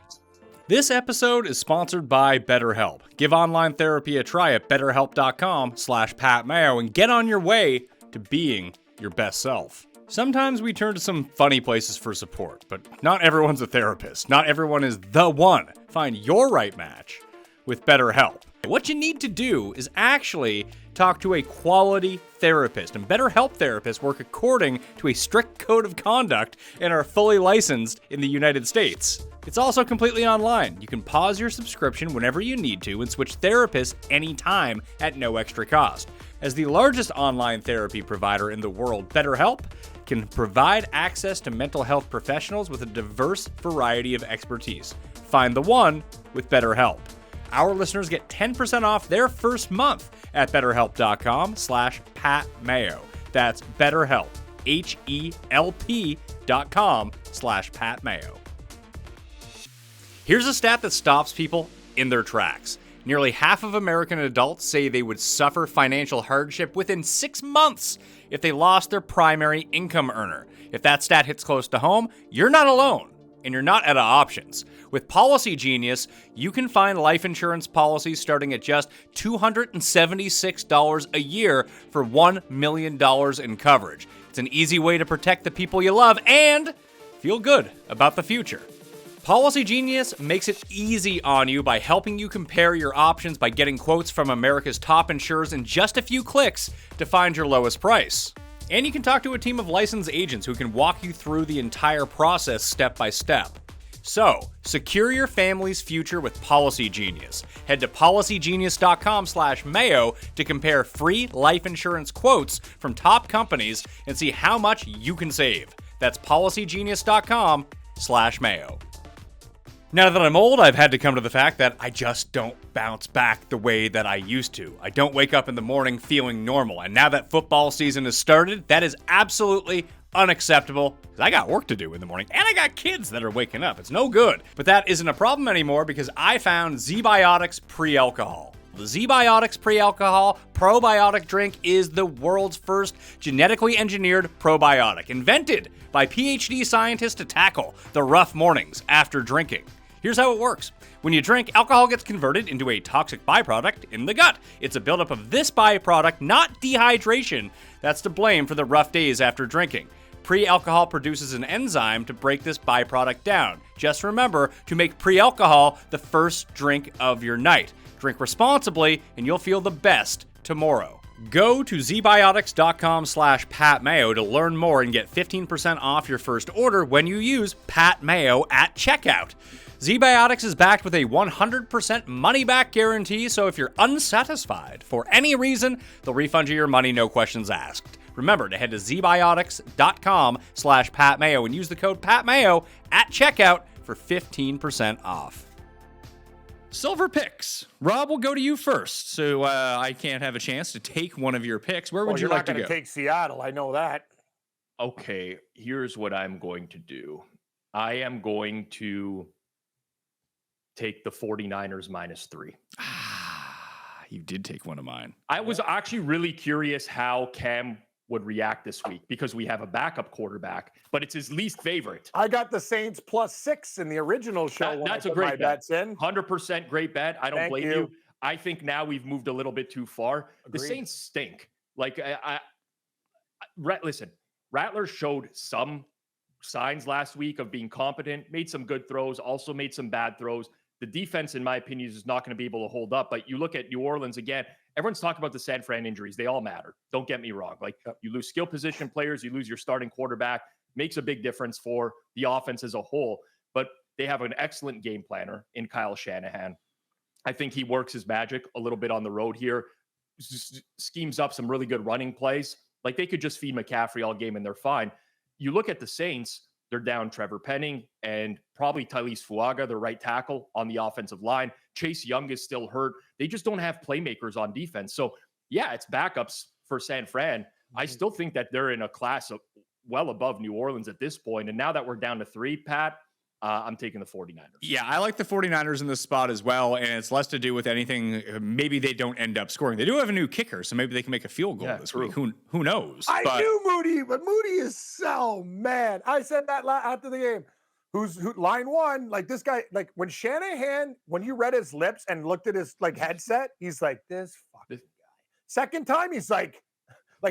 This episode is sponsored by BetterHelp. Give online therapy a try at betterhelp.com/Pat Mayo and get on your way to being your best self. Sometimes we turn to some funny places for support, but not everyone's a therapist. Not everyone is the one. Find your right match with BetterHelp. What you need to do is actually talk to a quality therapist, and BetterHelp therapists work according to a strict code of conduct and are fully licensed in the United States. It's also completely online. You can pause your subscription whenever you need to and switch therapists anytime at no extra cost. As the largest online therapy provider in the world, BetterHelp can provide access to mental health professionals with a diverse variety of expertise. Find the one with BetterHelp. Our listeners get 10% off their first month at betterhelp.com/Pat Mayo. That's BetterHelp, HELP.com/Pat Mayo. Here's a stat that stops people in their tracks. Nearly half of American adults say they would suffer financial hardship within 6 months if they lost their primary income earner. If that stat hits close to home, you're not alone. And you're not out of options. With PolicyGenius, you can find life insurance policies starting at just $276 a year for $1 million in coverage. It's an easy way to protect the people you love and feel good about the future. PolicyGenius makes it easy on you by helping you compare your options by getting quotes from America's top insurers in just a few clicks to find your lowest price. And you can talk to a team of licensed agents who can walk you through the entire process step by step. So, secure your family's future with PolicyGenius. Head to policygenius.com/Mayo to compare free life insurance quotes from top companies and see how much you can save. That's policygenius.com/Mayo. Now that I'm old, I've had to come to the fact that I just don't bounce back the way that I used to. I don't wake up in the morning feeling normal. And now that football season has started, that is absolutely unacceptable because I got work to do in the morning and I got kids that are waking up. It's no good. But that isn't a problem anymore because I found ZBiotics Pre-Alcohol. The ZBiotics Pre-Alcohol probiotic drink is the world's first genetically engineered probiotic, invented by PhD scientists to tackle the rough mornings after drinking. Here's how it works. When you drink, alcohol gets converted into a toxic byproduct in the gut. It's a buildup of this byproduct, not dehydration, that's to blame for the rough days after drinking. Pre-alcohol produces an enzyme to break this byproduct down. Just remember to make pre-alcohol the first drink of your night. Drink responsibly, and you'll feel the best tomorrow. Go to zbiotics.com/Pat Mayo to learn more and get 15% off your first order when you use Pat Mayo at checkout. ZBiotics is backed with a 100% money-back guarantee, so if you're unsatisfied for any reason, they'll refund you your money, no questions asked. Remember to head to zbiotics.com/Pat Mayo and use the code Pat Mayo at checkout for 15% off. Silver picks. Rob, we'll go to you first, so I can't have a chance to take one of your picks. Where would you like to go? You're not going to take Seattle. I know that. Okay, here's what I'm going to do. I am going to take the 49ers -3. You did take one of mine. I was actually really curious how Cam would react this week because we have a backup quarterback, but it's his least favorite. I got the Saints +6 in the original show. That's a great bet. 100% great bet. I don't blame you. I think now we've moved a little bit too far. Agreed. The Saints stink. Like, listen, Rattler showed some signs last week of being competent, made some good throws, also made some bad throws. the defense, in my opinion, is not going to be able to hold up. But you look at New Orleans again, everyone's talking about the San Fran injuries. They all matter. Don't get me wrong. Like, you lose skill position players, you lose your starting quarterback, makes a big difference for the offense as a whole. But they have an excellent game planner in Kyle Shanahan. I think he works his magic a little bit on the road here, schemes up some really good running plays. Like, they could just feed McCaffrey all game and they're fine. You look at the Saints, they're down Trevor Penning and probably Tyrese Fuaga, their right tackle on the offensive line. Chase Young is still hurt. They just don't have playmakers on defense. So, yeah, it's backups for San Fran. I still think that they're in a class of well above New Orleans at this point. And now that we're down to 3, Pat, I'm taking the 49ers. Yeah, I like the 49ers in this spot as well, and it's less to do with anything. Maybe they don't end up scoring. They do have a new kicker, so maybe they can make a field goal this week. Who knows? I knew Moody, but Moody is so mad. I said that after the game. Who line one? Like, this guy, like, when Shanahan, when you read his lips and looked at his like headset, he's like, this fucking guy. Second time, he's like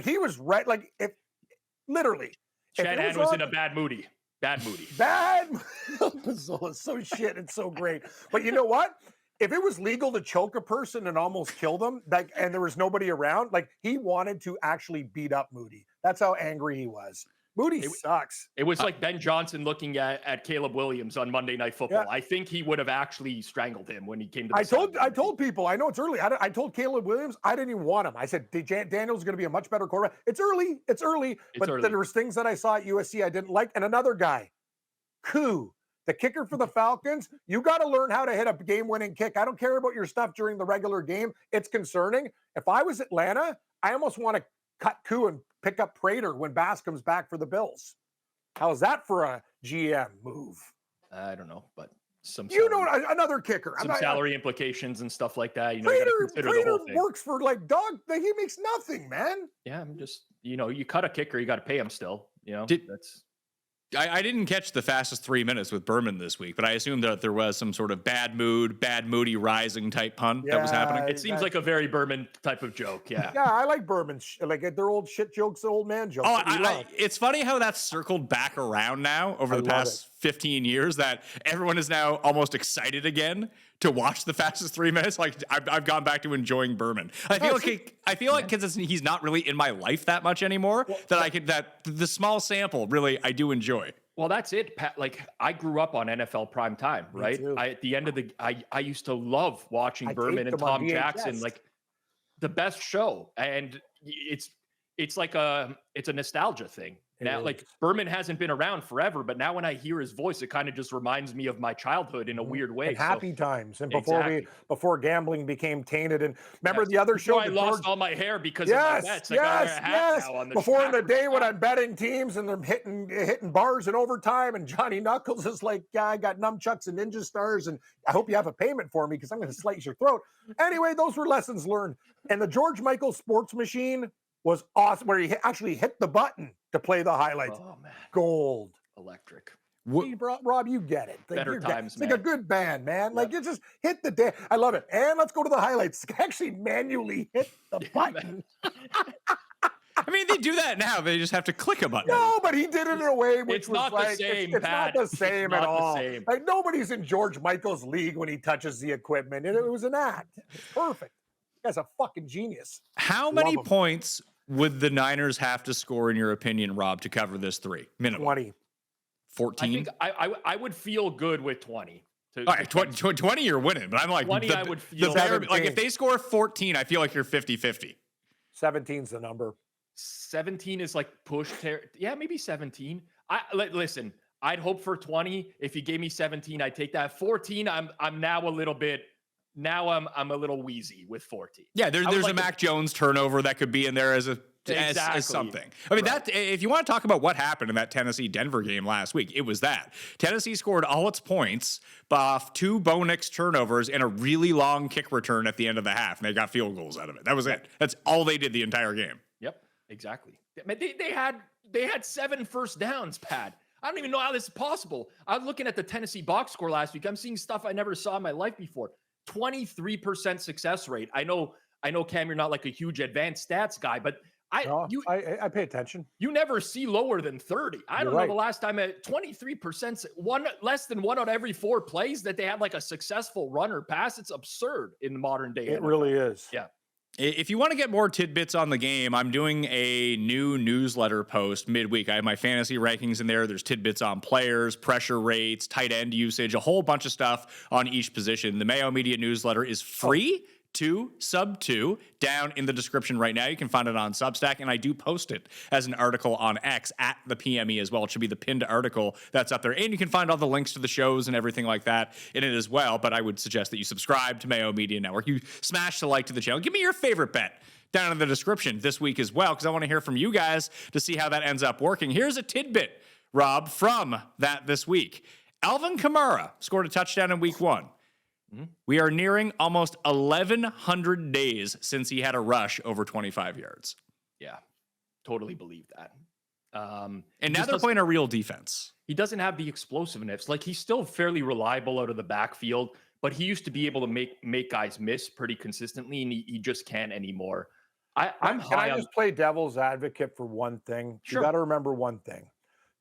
he was right. Like, if literally, Shanahan was in a bad moody. Bad moody. Bad. Pizzola is so shit. It's so great. But you know what? If it was legal to choke a person and almost kill them, like, and there was nobody around, like, he wanted to actually beat up Moody. That's how angry he was. Moody sucks. It was like Ben Johnson looking at Caleb Williams on Monday Night Football. Yeah. I think he would have actually strangled him when he came to the I told people, I know it's early. I told Caleb Williams, I didn't even want him. I said, Daniel's going to be a much better quarterback. It's early. But there was things that I saw at USC I didn't like. And another guy, Koo, the kicker for the Falcons, you got to learn how to hit a game-winning kick. I don't care about your stuff during the regular game. It's concerning. If I was Atlanta, I almost want to cut Koo and pick up Prater when Bass comes back for the Bills. How's that for a GM move? I don't know, but another kicker. Some salary implications and stuff like that. Prater works for like dog. He makes nothing, man. Yeah, I'm just you cut a kicker, you got to pay him still. I didn't catch the fastest 3 minutes with Berman this week, but I assumed that there was some sort of bad moody rising type pun that was happening. It seems like a very Berman type of joke. Yeah. Yeah, I like Berman. Like, they're old shit jokes, old man jokes. It's funny how that's circled back around now over the past 15 years that everyone is now almost excited again to watch the fastest 3 minutes. Like, I've gone back to enjoying Berman. I feel like because he's not really in my life that much anymore, that the small sample really I do enjoy. Well, that's it, Pat. Like, I grew up on NFL prime time, right? At the end of I used to love watching Berman and Tom Jackson, like the best show. And it's like it's a nostalgia thing. Now, like, Berman hasn't been around forever, but now when I hear his voice, it kind of just reminds me of my childhood in a weird way. And happy times, and before gambling became tainted. And remember the other show? I lost all my hair because of my bets. I got a hat now on the before in the day when I'm betting teams and they're hitting bars in overtime, and Johnny Knuckles is like, yeah, I got nunchucks and ninja stars, and I hope you have a payment for me because I'm going to slice your throat. Anyway, those were lessons learned. And the George Michael sports machine was awesome, where he actually hit the button to play the highlights. Oh, man. Gold. Electric. See, Rob, you get it. Better times, man. It's like a good band, man. Yep. Like, you just hit the day. I love it. And let's go to the highlights. Actually manually hit the button. I mean, they do that now. They just have to click a button. No, but he did it in a way which was not like, the same, it's Pat. not the same at all. Same. Like, nobody's in George Michael's league when he touches the equipment. It was an act. It's perfect. That's a fucking genius. How many points would the Niners have to score, in your opinion, Rob, to cover this 3? Minimum. 20. 14? I think I would feel good with 20. All right, 20 you're winning, but I'm like, 20 I would feel like if they score 14, I feel like you're 50-50. 17's the number. 17 is like push. Yeah, maybe 17. Listen, I'd hope for 20. If you gave me 17, I'd take that. 14, I'm now a little bit. Now I'm a little wheezy with 14. Yeah, there's a Mac Jones turnover that could be in there as something. I mean, that if you want to talk about what happened in that Tennessee-Denver game last week, it was that. Tennessee scored all its points off 2 Bo Nix turnovers and a really long kick return at the end of the half, and they got field goals out of it. That was it. That's all they did the entire game. Yep, exactly. They had 7 first downs, Pat. I don't even know how this is possible. I was looking at the Tennessee box score last week. I'm seeing stuff I never saw in my life before. 23% success rate. I know, Cam, you're not like a huge advanced stats guy, but I pay attention. You never see lower than 30. I don't know the last time at 23%, less than 1 out of every 4 plays that they had like a successful runner pass. It's absurd in the modern day. It really is. Yeah. If you want to get more tidbits on the game, I'm doing a new newsletter post midweek. I have my fantasy rankings in there. There's tidbits on players, pressure rates, tight end usage, a whole bunch of stuff on each position. The Mayo Media newsletter is free to sub to down in the description right now. You can find it on Substack, and I do post it as an article on X at the PME as well. It should be the pinned article that's up there, and you can find all the links to the shows and everything like that in it as well. But I would suggest that you subscribe to Mayo Media Network. You smash the like to the channel. Give me your favorite bet down in the description this week as well, because I want to hear from you guys to see how that ends up working. Here's a tidbit, Rob, from that this week. Alvin Kamara scored a touchdown in week 1. We are nearing almost 1,100 days since he had a rush over 25 yards. Yeah, totally believe that. And now they're playing a real defense. He doesn't have the explosiveness. Like, he's still fairly reliable out of the backfield, but he used to be able to make guys miss pretty consistently, and he just can't anymore. Can I just play devil's advocate for one thing? Sure. You got to remember one thing.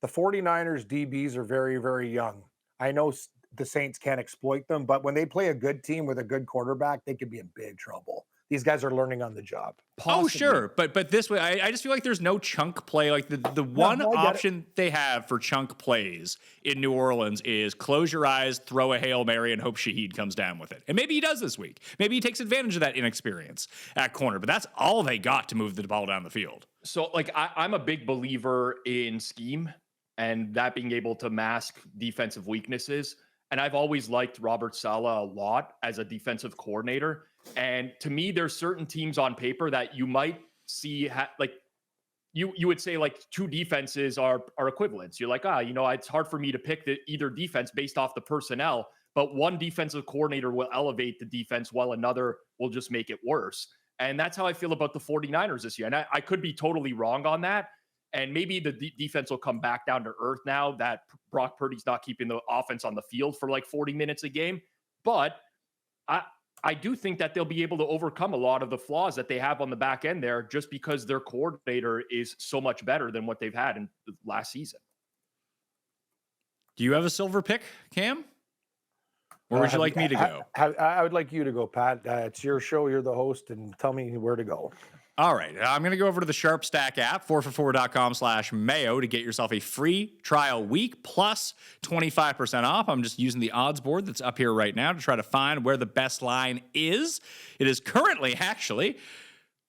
The 49ers DBs are very, very young. I know the Saints can't exploit them, but when they play a good team with a good quarterback, they could be in big trouble. These guys are learning on the job. Possibly. Oh, sure. But this way, I just feel like there's no chunk play. Like the one option they have for chunk plays in New Orleans is close your eyes, throw a Hail Mary, and hope Shaheed comes down with it. And maybe he does this week. Maybe he takes advantage of that inexperience at corner. But that's all they got to move the ball down the field. So, like, I'm a big believer in scheme and that being able to mask defensive weaknesses. And I've always liked Robert Saleh a lot as a defensive coordinator. And to me, there's certain teams on paper that you might see, like you would say like 2 defenses are equivalents. You're like, it's hard for me to pick either defense based off the personnel, but one defensive coordinator will elevate the defense while another will just make it worse. And that's how I feel about the 49ers this year. And I could be totally wrong on that. And maybe the defense will come back down to earth now that Brock Purdy's not keeping the offense on the field for like 40 minutes a game. But I do think that they'll be able to overcome a lot of the flaws that they have on the back end there just because their coordinator is so much better than what they've had in the last season. Do you have a silver pick, Cam? Or would you like me to go? I would like you to go, Pat. It's your show. You're the host, and tell me where to go. All right. I'm going to go over to the Sharp Stack app, 4for4.com/Mayo to get yourself a free trial week plus 25% off. I'm just using the odds board that's up here right now to try to find where the best line is. It is currently actually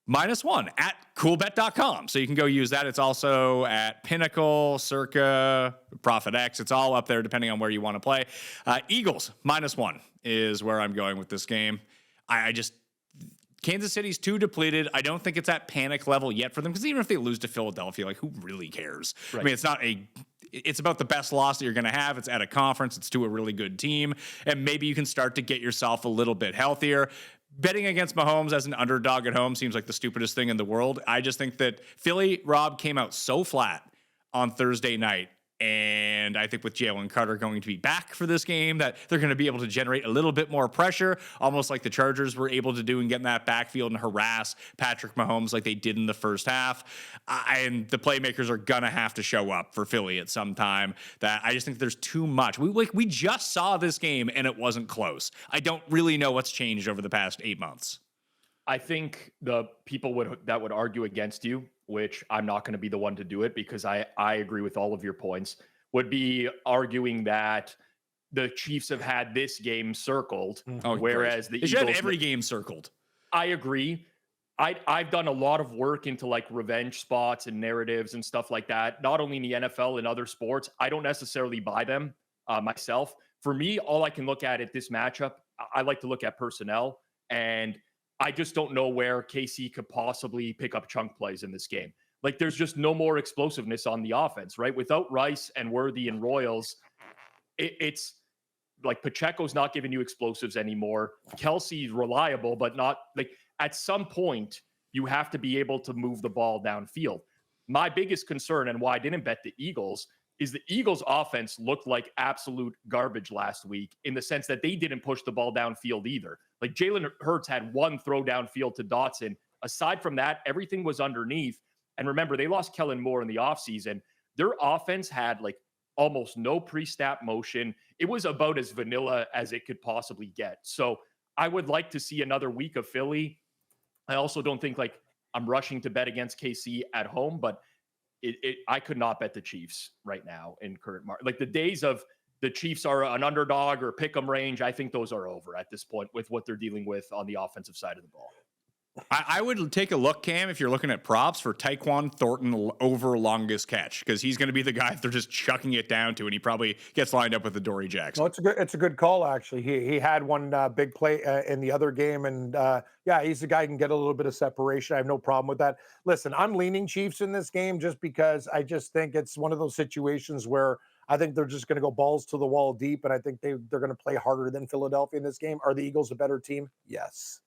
-1 at coolbet.com. So you can go use that. It's also at Pinnacle, Circa, ProfitX. It's all up there depending on where you want to play. Eagles -1 is where I'm going with this game. Kansas City's too depleted. I don't think it's at panic level yet for them because even if they lose to Philadelphia, like who really cares? Right. I mean, it's about the best loss that you're going to have. It's at a conference. It's to a really good team. And maybe you can start to get yourself a little bit healthier. Betting against Mahomes as an underdog at home seems like the stupidest thing in the world. I just think that Philly, Rob, came out so flat on Thursday night. And I think with Jalen Carter going to be back for this game, that they're going to be able to generate a little bit more pressure, almost like the Chargers were able to do and get in that backfield and harass Patrick Mahomes like they did in the first half. And the playmakers are going to have to show up for Philly at some time. That I just think there's too much. We just saw this game and it wasn't close. I don't really know what's changed over the past 8 months. I think the people that would argue against you, which I'm not going to be the one to do it because I agree with all of your points, would be arguing that the Chiefs have had this game circled, whereas the Eagles should have every game circled. I agree. I've done a lot of work into like revenge spots and narratives and stuff like that, not only in the NFL and other sports. I don't necessarily buy them myself. For me, all I can look at this matchup, I like to look at personnel, and I just don't know where KC could possibly pick up chunk plays in this game. Like, there's just no more explosiveness on the offense, right? Without Rice and Worthy and Royals, it's like Pacheco's not giving you explosives anymore. Kelsey's reliable, but not like at some point you have to be able to move the ball downfield. My biggest concern and why I didn't bet the Eagles is the Eagles offense looked like absolute garbage last week in the sense that they didn't push the ball downfield either. Like Jalen Hurts had one throw downfield to Dotson. Aside from that, everything was underneath. And remember, they lost Kellen Moore in the offseason. Their offense had like almost no pre-snap motion. It was about as vanilla as it could possibly get. So I would like to see another week of Philly. I also don't think like I'm rushing to bet against KC at home, but I could not bet the Chiefs right now in current market. Like the days of the Chiefs are an underdog or pick 'em range, I think those are over at this point with what they're dealing with on the offensive side of the ball. I would take a look, Cam, if you're looking at props for Tyquan Thornton over longest catch, because he's going to be the guy they're just chucking it down to, and he probably gets lined up with the Dory Jackson. No, it's a good call actually. He had one big play in the other game, and yeah, he's the guy who can get a little bit of separation. I have no problem with that. Listen, I'm leaning Chiefs in this game just because I just think it's one of those situations where I think they're just going to go balls to the wall deep, and I think they're going to play harder than Philadelphia in this game. Are the Eagles a better team? Yes.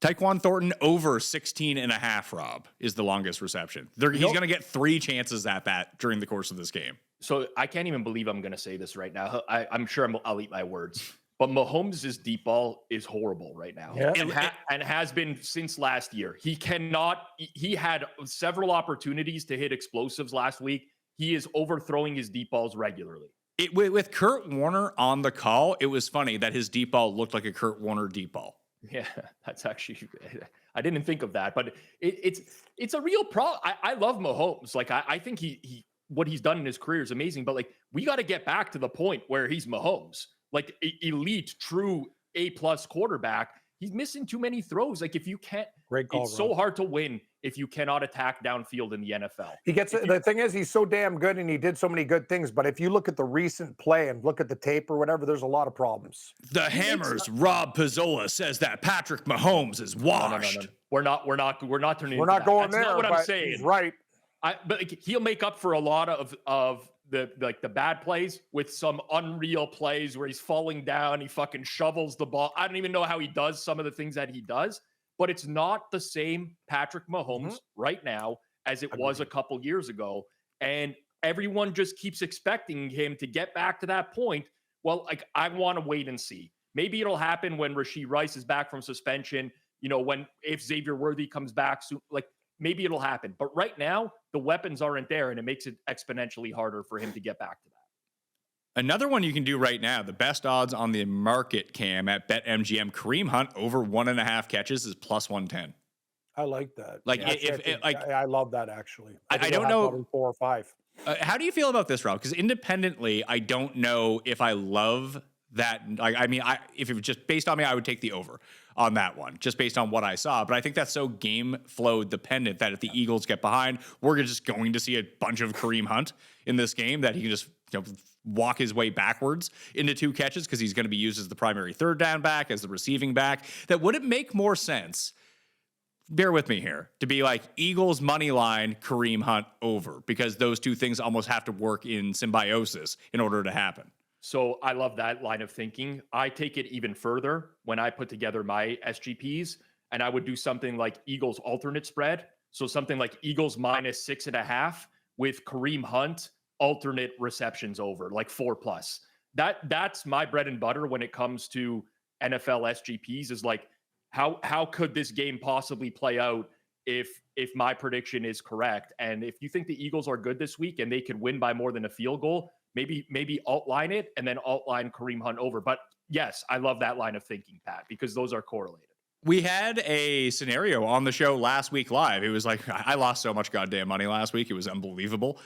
Tyquan Thornton over 16.5, Rob, is the longest reception. He's going to get 3 chances at that during the course of this game. So I can't even believe I'm going to say this right now. I'm sure I'll eat my words. But Mahomes' deep ball is horrible right now. Yeah. And has been since last year. He had several opportunities to hit explosives last week. He is overthrowing his deep balls regularly. With Kurt Warner on the call, it was funny that his deep ball looked like a Kurt Warner deep ball. Yeah, that's actually, I didn't think of that, but it's a real problem. I love Mahomes. Like I think he what he's done in his career is amazing, but like we got to get back to the point where he's Mahomes, like elite, true A+ quarterback. He's missing too many throws. Like if you can't, Great call, it's so hard to win if you cannot attack downfield in the NFL. The thing is, he's so damn good and he did so many good things. But if you look at the recent play and look at the tape or whatever, there's a lot of problems. The Hammers, Rob Pizzola says that Patrick Mahomes is washed. No. We're not turning. We're not into going that. there. That's not what I'm saying. He's right. But like, he'll make up for a lot of the bad plays with some unreal plays where he's falling down. He fucking shovels the ball. I don't even know how he does some of the things that he does. But it's not the same Patrick Mahomes right now as it was a couple years ago. And everyone just keeps expecting him to get back to that point. Well, like I want to wait and see. Maybe it'll happen when Rashee Rice is back from suspension. You know, if Xavier Worthy comes back soon, like maybe it'll happen. But right now, the weapons aren't there, and it makes it exponentially harder for him to get back to that. Another one you can do right now, the best odds on the market, Cam, at BetMGM, Kareem Hunt over 1.5 catches is plus 110. I like that. Like, yeah, I love that actually. I don't know 4 or 5. How do you feel about this, Rob? Because independently, I don't know if I love that. Like, I mean, if it was just based on me, I would take the over on that one, just based on what I saw. But I think that's so game flow dependent that if the Eagles get behind, we're just going to see a bunch of Kareem Hunt in this game that he can just walk his way backwards into 2 catches because he's going to be used as the primary third down back, as the receiving back. That would it make more sense? Bear with me here, to be like Eagles money line, Kareem Hunt over, because those two things almost have to work in symbiosis in order to happen. So I love that line of thinking. I take it even further when I put together my SGPs, and I would do something like Eagles alternate spread. So something like Eagles minus 6.5 with Kareem Hunt alternate receptions over, like 4+. That's my bread and butter when it comes to NFL SGPs, is like, how could this game possibly play out if my prediction is correct? And if you think the Eagles are good this week and they could win by more than a field goal, maybe alt-line it and then alt-line Kareem Hunt over. But yes, I love that line of thinking, Pat, because those are correlated. We had a scenario on the show last week live. It was like, I lost so much goddamn money last week. It was unbelievable.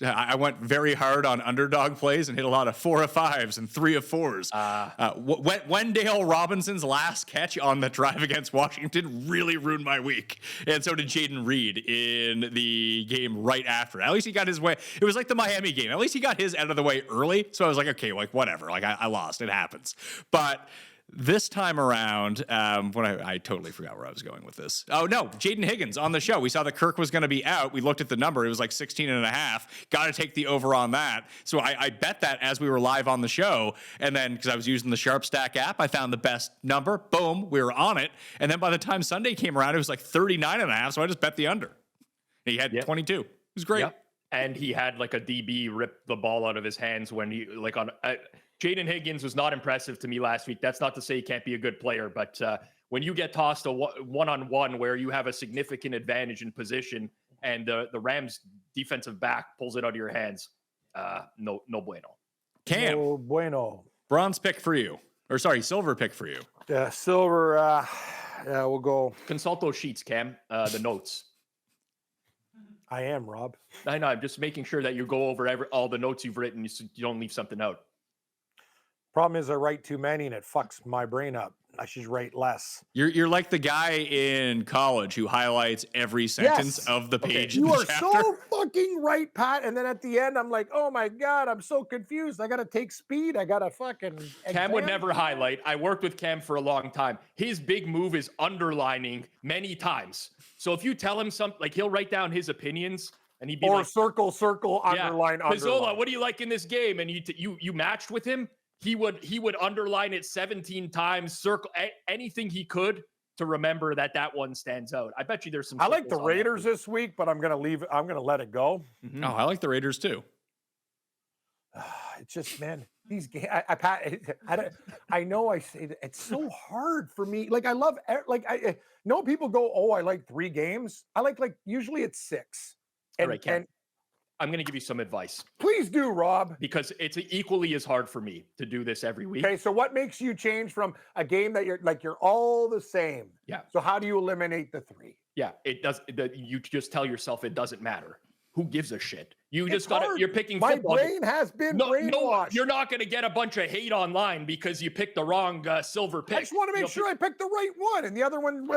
I went very hard on underdog plays and hit a lot of 4 of 5s and 3 of 4s. Wendell Robinson's last catch on the drive against Washington really ruined my week. And so did Jaden Reed in the game right after. At least he got his way. It was like the Miami game. At least he got his out of the way early. So I was like, okay, like whatever. Like I lost. It happens. But this time around, I totally forgot where I was going with this. Oh, no, Jaden Higgins on the show. We saw that Kirk was going to be out. We looked at the number. It was like 16.5. Got to take the over on that. So I bet that as we were live on the show. And then, because I was using the Sharp Stack app, I found the best number. Boom, we were on it. And then by the time Sunday came around, it was like 39.5. So I just bet the under. He had 22. It was great. Yep. And he had like a DB rip the ball out of his hands when he, like on... Jaden Higgins was not impressive to me last week. That's not to say he can't be a good player, but when you get tossed a one-on-one where you have a significant advantage in position and the Rams defensive back pulls it out of your hands, no bueno. Cam, No bueno. bronze pick for you. Or sorry, silver pick for you. Yeah, silver. Yeah, we'll go. Consult those sheets, Cam, the notes. I am, Rob. I know. I'm just making sure that you go over all the notes you've written so you don't leave something out. Problem is I write too many and it fucks my brain up. I should write less. You're like the guy in college who highlights every sentence Yes. of the page. In You the are chapter. so fucking right, Pat. And then at the end, I'm like, oh my God, I'm so confused. I got to take speed. I got to fucking. Cam would exam. never highlight. I worked with Cam for a long time. His big move is underlining many times. So if you tell him something, like he'll write down his opinions and he'd be Or like, circle, underline, Pizzola, underline. what do you like in this game? And you matched with him. He would underline it 17 times, circle anything he could to remember that one stands out. I bet you there's some. I like the circles on that. Raiders this week, but I'm going to leave it. I'm going to let it go. Mhm. Oh, I like the Raiders too. It's just, man, these games. I know I say that it's so hard for me. Like I love, like I know people go, oh, I like 3 games. I like usually it's 6. All right, Cam. I'm going to give you some advice Please do, Rob. because it's equally as hard for me to do this every week. Okay, so what makes you change from a game that you're all the same? Yeah. So how do you eliminate the 3? Yeah, it does. You just tell yourself it doesn't matter. Who gives a shit? You It's just got to. hard. You're picking My football. brain has been No, brainwashed. you're not going to get a bunch of hate online because you picked the wrong silver pick. I just want to make sure I picked the right one, and the other one.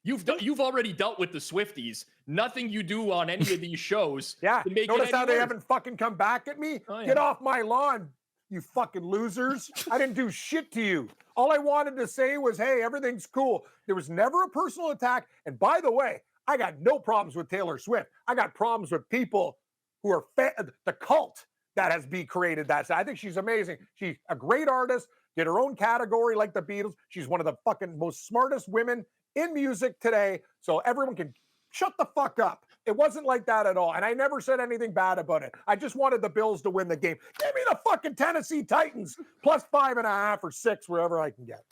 You've already dealt with the Swifties. Nothing you do on any of these shows. Yeah. can make Notice it how any they worse. haven't fucking come back at me? Oh, yeah. Get off my lawn, you fucking losers. I didn't do shit to you. All I wanted to say was, hey, everything's cool. There was never a personal attack. And by the way, I got no problems with Taylor Swift. I got problems with people who are the cult that has been created that. I think she's amazing. She's a great artist, did her own category like the Beatles. She's one of the fucking most smartest women in music today. So everyone can shut the fuck up. It wasn't like that at all. And I never said anything bad about it. I just wanted the Bills to win the game. Give me the fucking Tennessee Titans plus 5.5 or 6, wherever I can get.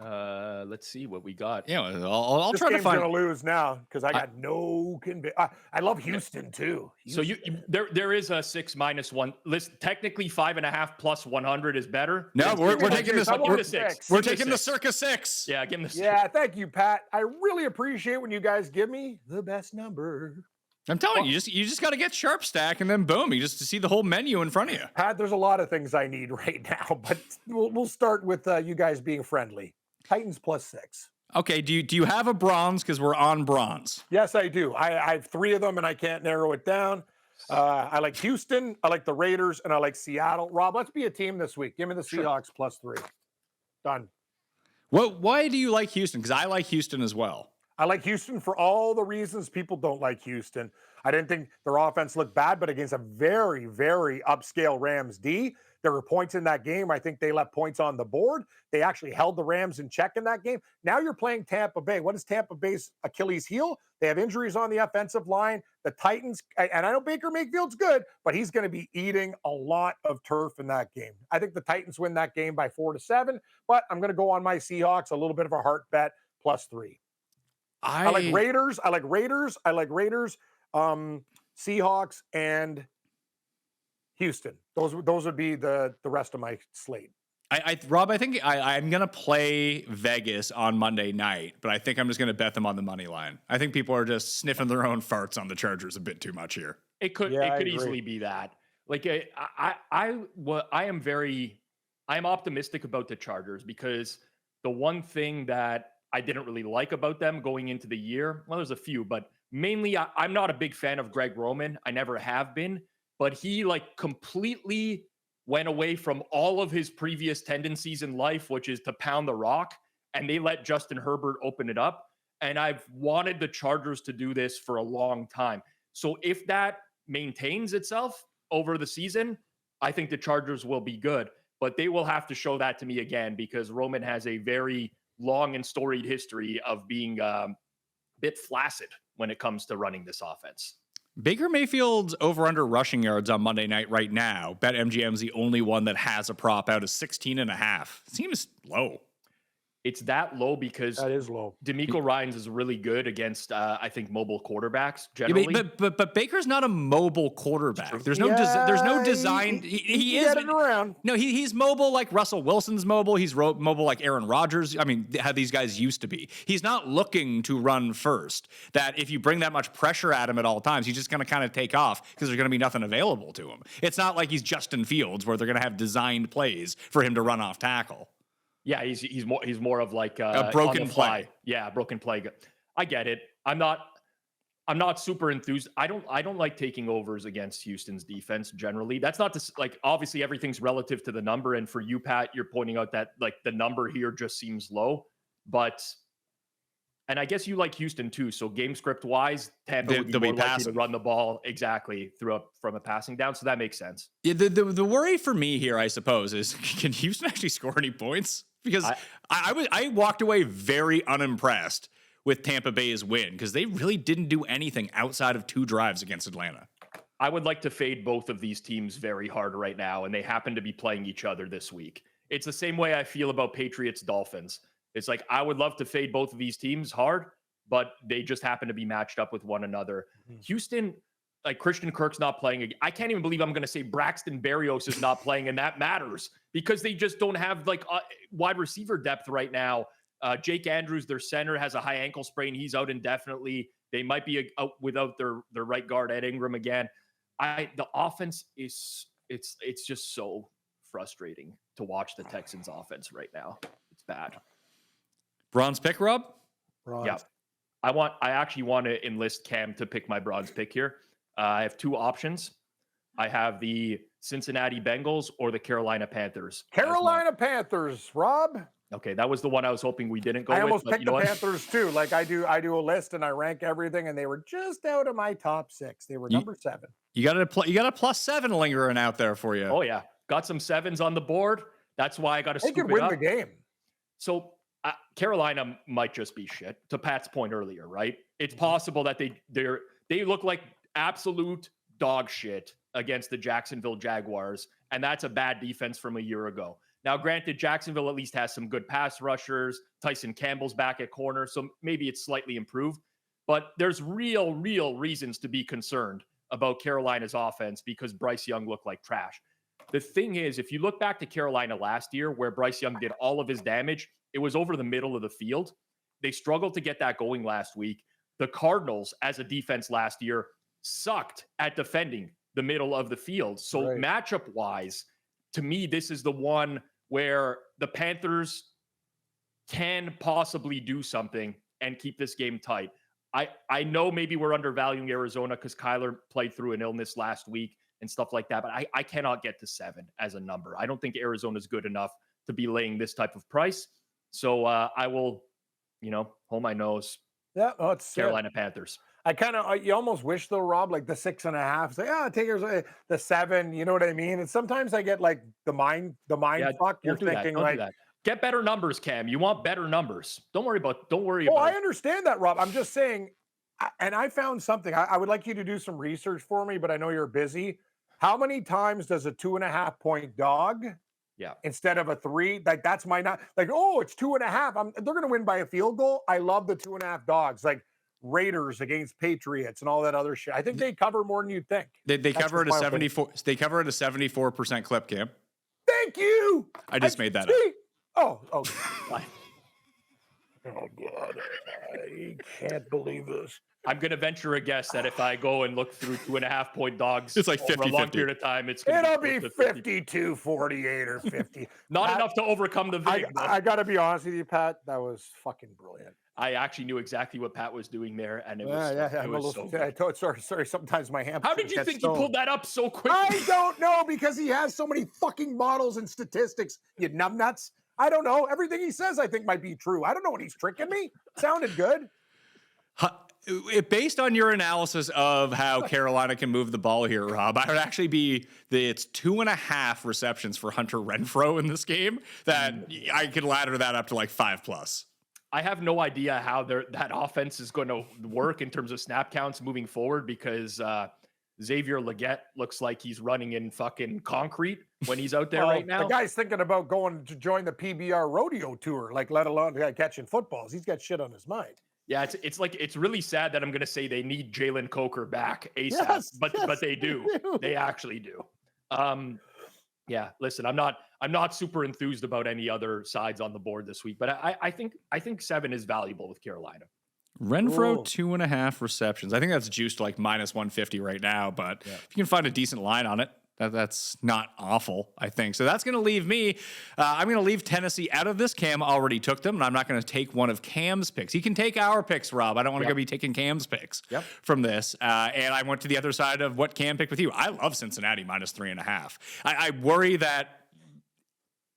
Let's see what we got. Yeah, I'll This try to game's find. gonna lose now because I got no conviction. I love Houston too. So there is a 6 minus 1. Listen, technically 5.5 plus 100 is better. No, we're Give me taking the this. six. I want We're, the six. we're Give me taking the 6. circa 6. Yeah, give him the 6. Yeah, thank you, Pat. I really appreciate when you guys give me the best number. I'm telling you, you just got to get Sharp Stack, and then boom, you just see the whole menu in front of you. Pat, there's a lot of things I need right now, but we'll start with you guys being friendly. Titans plus 6. Okay, do you have a bronze? Because we're on bronze. Yes, I do. I have 3 of them, and I can't narrow it down. I like Houston, I like the Raiders, and I like Seattle. Rob, let's be a team this week. Give me the Seahawks plus 3. Done. Why do you like Houston? Because I like Houston as well. I like Houston for all the reasons people don't like Houston. I didn't think their offense looked bad, but against a very, very upscale Rams D, there were points in that game. I think they left points on the board. They actually held the Rams in check in that game. Now you're playing Tampa Bay. What is Tampa Bay's Achilles heel? They have injuries on the offensive line. The Titans, and I know Baker Mayfield's good, but he's going to be eating a lot of turf in that game. I think the Titans win that game by 4-7, but I'm going to go on my Seahawks, a little bit of a heart bet, plus 3. I like Raiders. I like Raiders, Seahawks, and Houston. Those would be the rest of my slate. Rob, I think I'm going to play Vegas on Monday night, but I think I'm just going to bet them on the money line. I think people are just sniffing their own farts on the Chargers a bit too much here. It could easily be that. Like I'm optimistic about the Chargers because the one thing that I didn't really like about them going into the year, well, there's a few, but mainly I'm not a big fan of Greg Roman. I never have been, but he completely went away from all of his previous tendencies in life, which is to pound the rock, and they let Justin Herbert open it up. And I've wanted the Chargers to do this for a long time. So if that maintains itself over the season, I think the Chargers will be good, but they will have to show that to me again because Roman has a very long and storied history of being a bit flaccid when it comes to running this offense. Baker Mayfield's over-under rushing yards on Monday night right now, BetMGM's the only one that has a prop out of 16.5. Seems low. it's that low because That is low. D'Amico Ryans is really good against, I think, mobile quarterbacks Yeah, generally. but Baker's not a mobile quarterback. There's no design. He can is get it around. No, he's mobile like Russell Wilson's mobile. He's mobile like Aaron Rodgers. I mean, how these guys used to be. He's not looking to run first. That if you bring that much pressure at him at all times, he's just going to kind of take off because there's going to be nothing available to him. It's not like he's Justin Fields where they're going to have designed plays for him to run off tackle. Yeah, he's more of like a broken play. Yeah, broken play. I get it. I'm not super enthused. I don't like taking overs against Houston's defense generally. That's not to like, obviously everything's relative to the number, and for you, Pat, you're pointing out that like the number here just seems low. But and I guess you like Houston too. So game script wise, Tampa would be more likely to run the ball exactly from a passing down. So that makes sense. Yeah, the worry for me here, I suppose, is can Houston actually score any points? Because I walked away very unimpressed with Tampa Bay's win because they really didn't do anything outside of 2 drives against Atlanta. I would like to fade both of these teams very hard right now, and they happen to be playing each other this week. It's the same way I feel about Patriots Dolphins. It's like I would love to fade both of these teams hard, but they just happen to be matched up with one another. Houston, like Christian Kirk's not playing. I can't even believe I'm going to say Braxton Berrios is not playing, and that matters because they just don't have like wide receiver depth right now. Jake Andrews, their center, has a high ankle sprain. He's out indefinitely. They might be out without their right guard, Ed Ingram, again. The offense it's just so frustrating to watch the Texans offense right now. It's bad. Bronze pick, Rob? Bronze. Yeah. I actually want to enlist Cam to pick my bronze pick here. I have 2 options. I have the Cincinnati Bengals or the Carolina Panthers. Carolina Panthers, Rob. Okay, that was the one I was hoping we didn't go with. I almost but picked the Panthers too. Like I do a list and I rank everything, and they were just out of my top 6. They were number 7. You got a +7 lingering out there for you. Oh yeah, got some 7s on the board. That's why I got to scoop it up. They could win the game. So Carolina might just be shit. To Pat's point earlier, right? It's possible that they look like absolute dog shit against the Jacksonville Jaguars, and that's a bad defense from a year ago. Now, granted, Jacksonville at least has some good pass rushers. Tyson Campbell's back at corner, so maybe it's slightly improved. But there's real reasons to be concerned about Carolina's offense because Bryce Young looked like trash. The thing is, if you look back to Carolina last year where Bryce Young did all of his damage, it was over the middle of the field. They struggled to get that going last week. The Cardinals, as a defense last year, sucked at defending the middle of the field. So matchup-wise, to me, this is the one where the Panthers can possibly do something and keep this game tight. I know maybe we're undervaluing Arizona because Kyler played through an illness last week and stuff like that, but I cannot get to 7 as a number. I don't think Arizona's good enough to be laying this type of price. So I will, hold my nose. Yeah, it's Carolina Panthers. I kind of, you almost wish though, Rob, like the 6.5. Say, take the 7. You know what I mean? And sometimes I get like the mind fuck. You're thinking like, get better numbers, Cam. You want better numbers. Don't worry about. I understand that, Rob. I'm just saying, and I found something. I would like you to do some research for me, but I know you're busy. How many times does a 2.5 point dog? Yeah. Instead of a 3, like that's my not like. Oh, it's 2.5. They're going to win by a field goal. I love the 2.5 dogs. Like. Raiders against Patriots and all that other shit. I think they cover more than you'd think. They cover at a 74. They cover at a 74% clip, Cam. Thank you. I just made that up. Oh, oh God! I can't believe this. I'm going to venture a guess that if I go and look through 2.5 point dogs, it's like 50-50. For a long period of time, it'll be 52-48 or 50. Not Pat, enough to overcome the vig. I got to be honest with you, Pat. That was fucking brilliant. I actually knew exactly what Pat was doing there, and it was sorry. Sometimes my hand. How did you think you pulled that up so quickly? I don't know because he has so many fucking models and statistics. You numbnuts. I don't know. Everything he says, I think, might be true. I don't know what he's tricking me. Sounded good. Based on your analysis of how Carolina can move the ball here, Rob, I would actually be it's 2.5 receptions for Hunter Renfrow in this game. That I could ladder that up to like 5+. I have no idea how that offense is going to work in terms of snap counts moving forward because Xavier Leggett looks like he's running in fucking concrete when he's out there right now. The guy's thinking about going to join the PBR rodeo tour, like let alone catching footballs. He's got shit on his mind. Yeah, it's like it's really sad that I'm gonna say they need Jalen Coker back ASAP, Yes, but they do. They actually do. Yeah, listen, I'm not super enthused about any other sides on the board this week, but I think 7 is valuable with Carolina. Renfro, Ooh. 2.5 receptions. I think that's juiced to like minus 150 right now, but if you can find a decent line on it, that's not awful, I think. So that's going to leave me. I'm going to leave Tennessee out of this. Cam already took them, and I'm not going to take one of Cam's picks. He can take our picks, Rob. I don't want to be taking Cam's picks from this. And I went to the other side of what Cam picked with you. I love Cincinnati minus 3.5. I worry that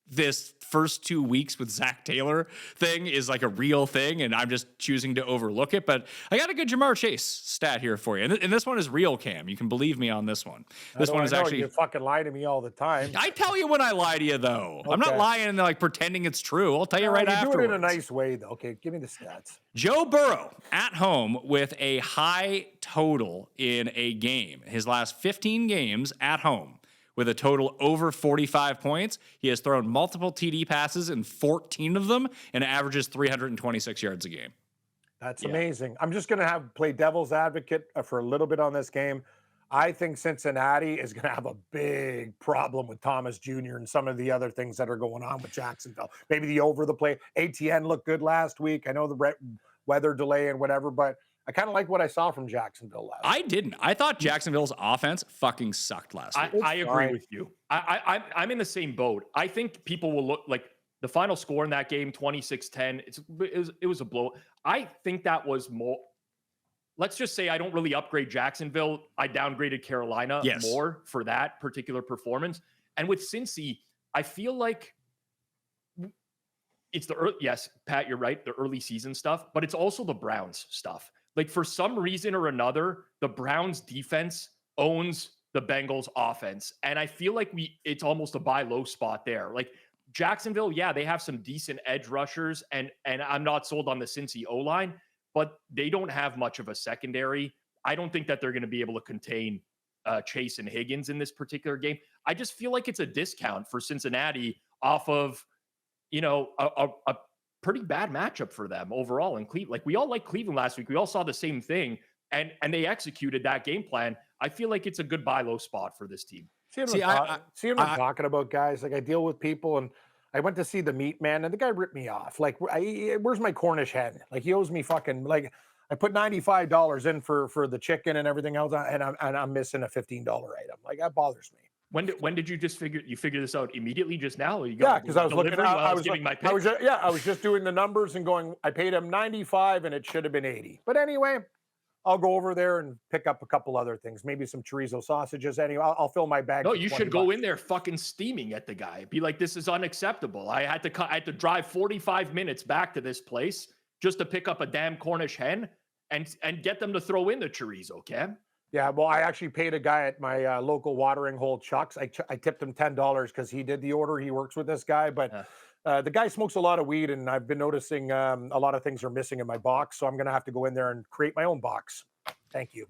this first 2 weeks with Zach Taylor thing is like a real thing, and I'm just choosing to overlook it. But I got a good Jamar Chase stat here for you, and this one is real, Cam. You can believe me on this one. This one is actually. You fucking lie to me all the time. I tell you when I lie to you, though. Okay. I'm not lying and like pretending it's true. I'll tell you right afterwards. Do it in a nice way, though. Okay, give me the stats. Joe Burrow at home with a high total in a game. His last 15 games at home, with a total over 45 points. He has thrown multiple TD passes in 14 of them and averages 326 yards a game. That's amazing. I'm just going to play devil's advocate for a little bit on this game. I think Cincinnati is going to have a big problem with Thomas Jr. and some of the other things that are going on with Jacksonville. Maybe the over the play. ATN looked good last week. I know the weather delay and whatever, but I kind of like what I saw from Jacksonville last week. I didn't. I thought Jacksonville's offense fucking sucked last week. I agree with you. I'm in the same boat. I think people will look like the final score in that game, 26-10. It was a blow. I think that was more. Let's just say I don't really upgrade Jacksonville. I downgraded Carolina more for that particular performance. And with Cincy, I feel like it's the early, yes, Pat, you're right, the early season stuff, but it's also the Browns stuff. Like for some reason or another, the Browns defense owns the Bengals offense. And I feel like it's almost a buy low spot there. Like Jacksonville, yeah, they have some decent edge rushers and I'm not sold on the Cincy O-line, but they don't have much of a secondary. I don't think that they're going to be able to contain Chase and Higgins in this particular game. I just feel like it's a discount for Cincinnati off of, a pretty bad matchup for them overall in Cleveland. Like we all liked Cleveland last week. We all saw the same thing and they executed that game plan. I feel like it's a good buy low spot for this team. See what I'm talking about, guys. Like I deal with people and I went to see the meat man and the guy ripped me off. Like, where's my Cornish hen? Like he owes me fucking, like I put $95 in for the chicken and everything else. And I'm missing a $15 item. Like that bothers me. When did you figure this out immediately just now? Or because I was looking at I was giving my pick. I was just doing the numbers and going, I paid him 95 and it should have been 80. But anyway, I'll go over there and pick up a couple other things, maybe some chorizo sausages. Anyway, I'll fill my bag. No, you should go in there fucking steaming at the guy. Be like, this is unacceptable. I had to drive 45 minutes back to this place just to pick up a damn Cornish hen and get them to throw in the chorizo, Cam. Yeah, well, I actually paid a guy at my local watering hole, Chuck's. I tipped him $10 because he did the order. He works with this guy, but the guy smokes a lot of weed, and I've been noticing a lot of things are missing in my box, so I'm going to have to go in there and create my own box. Thank you.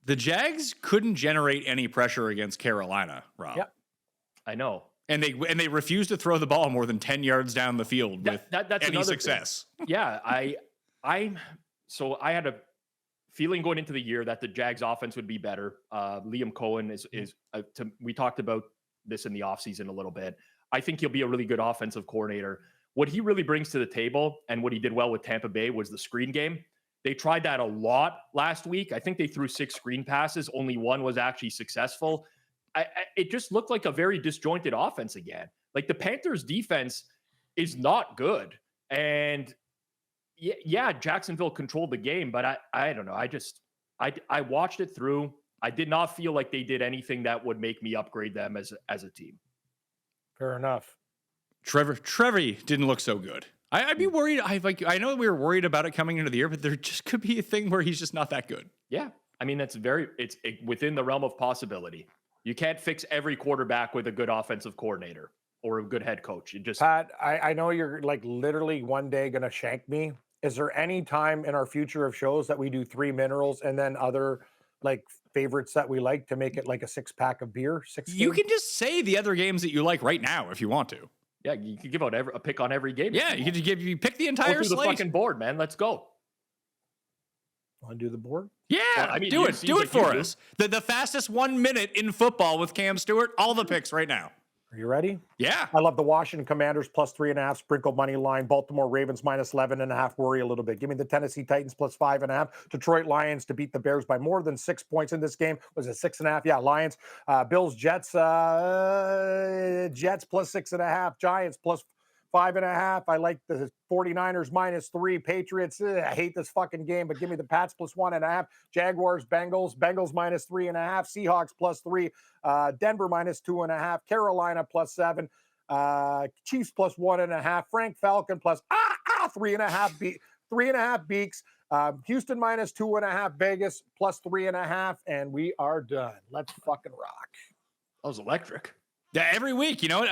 The Jags couldn't generate any pressure against Carolina, Rob. Yeah, I know. And they refused to throw the ball more than 10 yards down the field with that's any success. Thing. Yeah, I had a feeling going into the year that the Jags offense would be better. Liam Cohen we talked about this in the offseason a little bit. I think he'll be a really good offensive coordinator. What he really brings to the table and what he did well with Tampa Bay was the screen game. They tried that a lot last week. I think they threw 6 screen passes. Only 1 was actually successful. It just looked like a very disjointed offense again. Like the Panthers defense is not good. And yeah, Jacksonville controlled the game, but I don't know. I watched it through. I did not feel like they did anything that would make me upgrade them as a team. Fair enough. Trevor didn't look so good. I'd be worried. I know we were worried about it coming into the year, but there just could be a thing where he's just not that good. Yeah. I mean, it's within the realm of possibility. You can't fix every quarterback with a good offensive coordinator or a good head coach. Pat, I know you're like literally one day going to shank me. Is there any time in our future of shows that we do 3 minerals and then other like favorites that we like to make it like a 6-pack of beer. You can just say the other games that you like right now if you want to. Yeah, you could give out a pick on every game. Yeah, you could pick the Go entire through the slate. fucking board, man. Let's go. Want to do the board? Yeah, Well, I mean, do you it. seem Do like it for you do. us. The fastest 1 minute in football with Cam Stewart. All the picks right now. Are you ready? Yeah. I love the Washington Commanders plus 3.5, sprinkle money line. Baltimore Ravens minus 11.5, worry a little bit. Give me the Tennessee Titans plus 5.5. Detroit Lions to beat the Bears by more than 6 points in this game. Was it 6.5? Yeah, Lions. Bills, Jets, Jets plus 6.5. Giants plus 5.5. I like the 49ers minus 3. Patriots, I hate this fucking game, but give me the Pats plus 1.5. Jaguars, Bengals minus 3.5. Seahawks plus 3. Denver minus 2.5. Carolina plus 7. Chiefs plus 1.5. Frank Falcon plus 3.5. 3.5 Beaks. Houston minus 2.5. Vegas plus 3.5. And we are done. Let's fucking rock. That was electric. Yeah, every week, you know,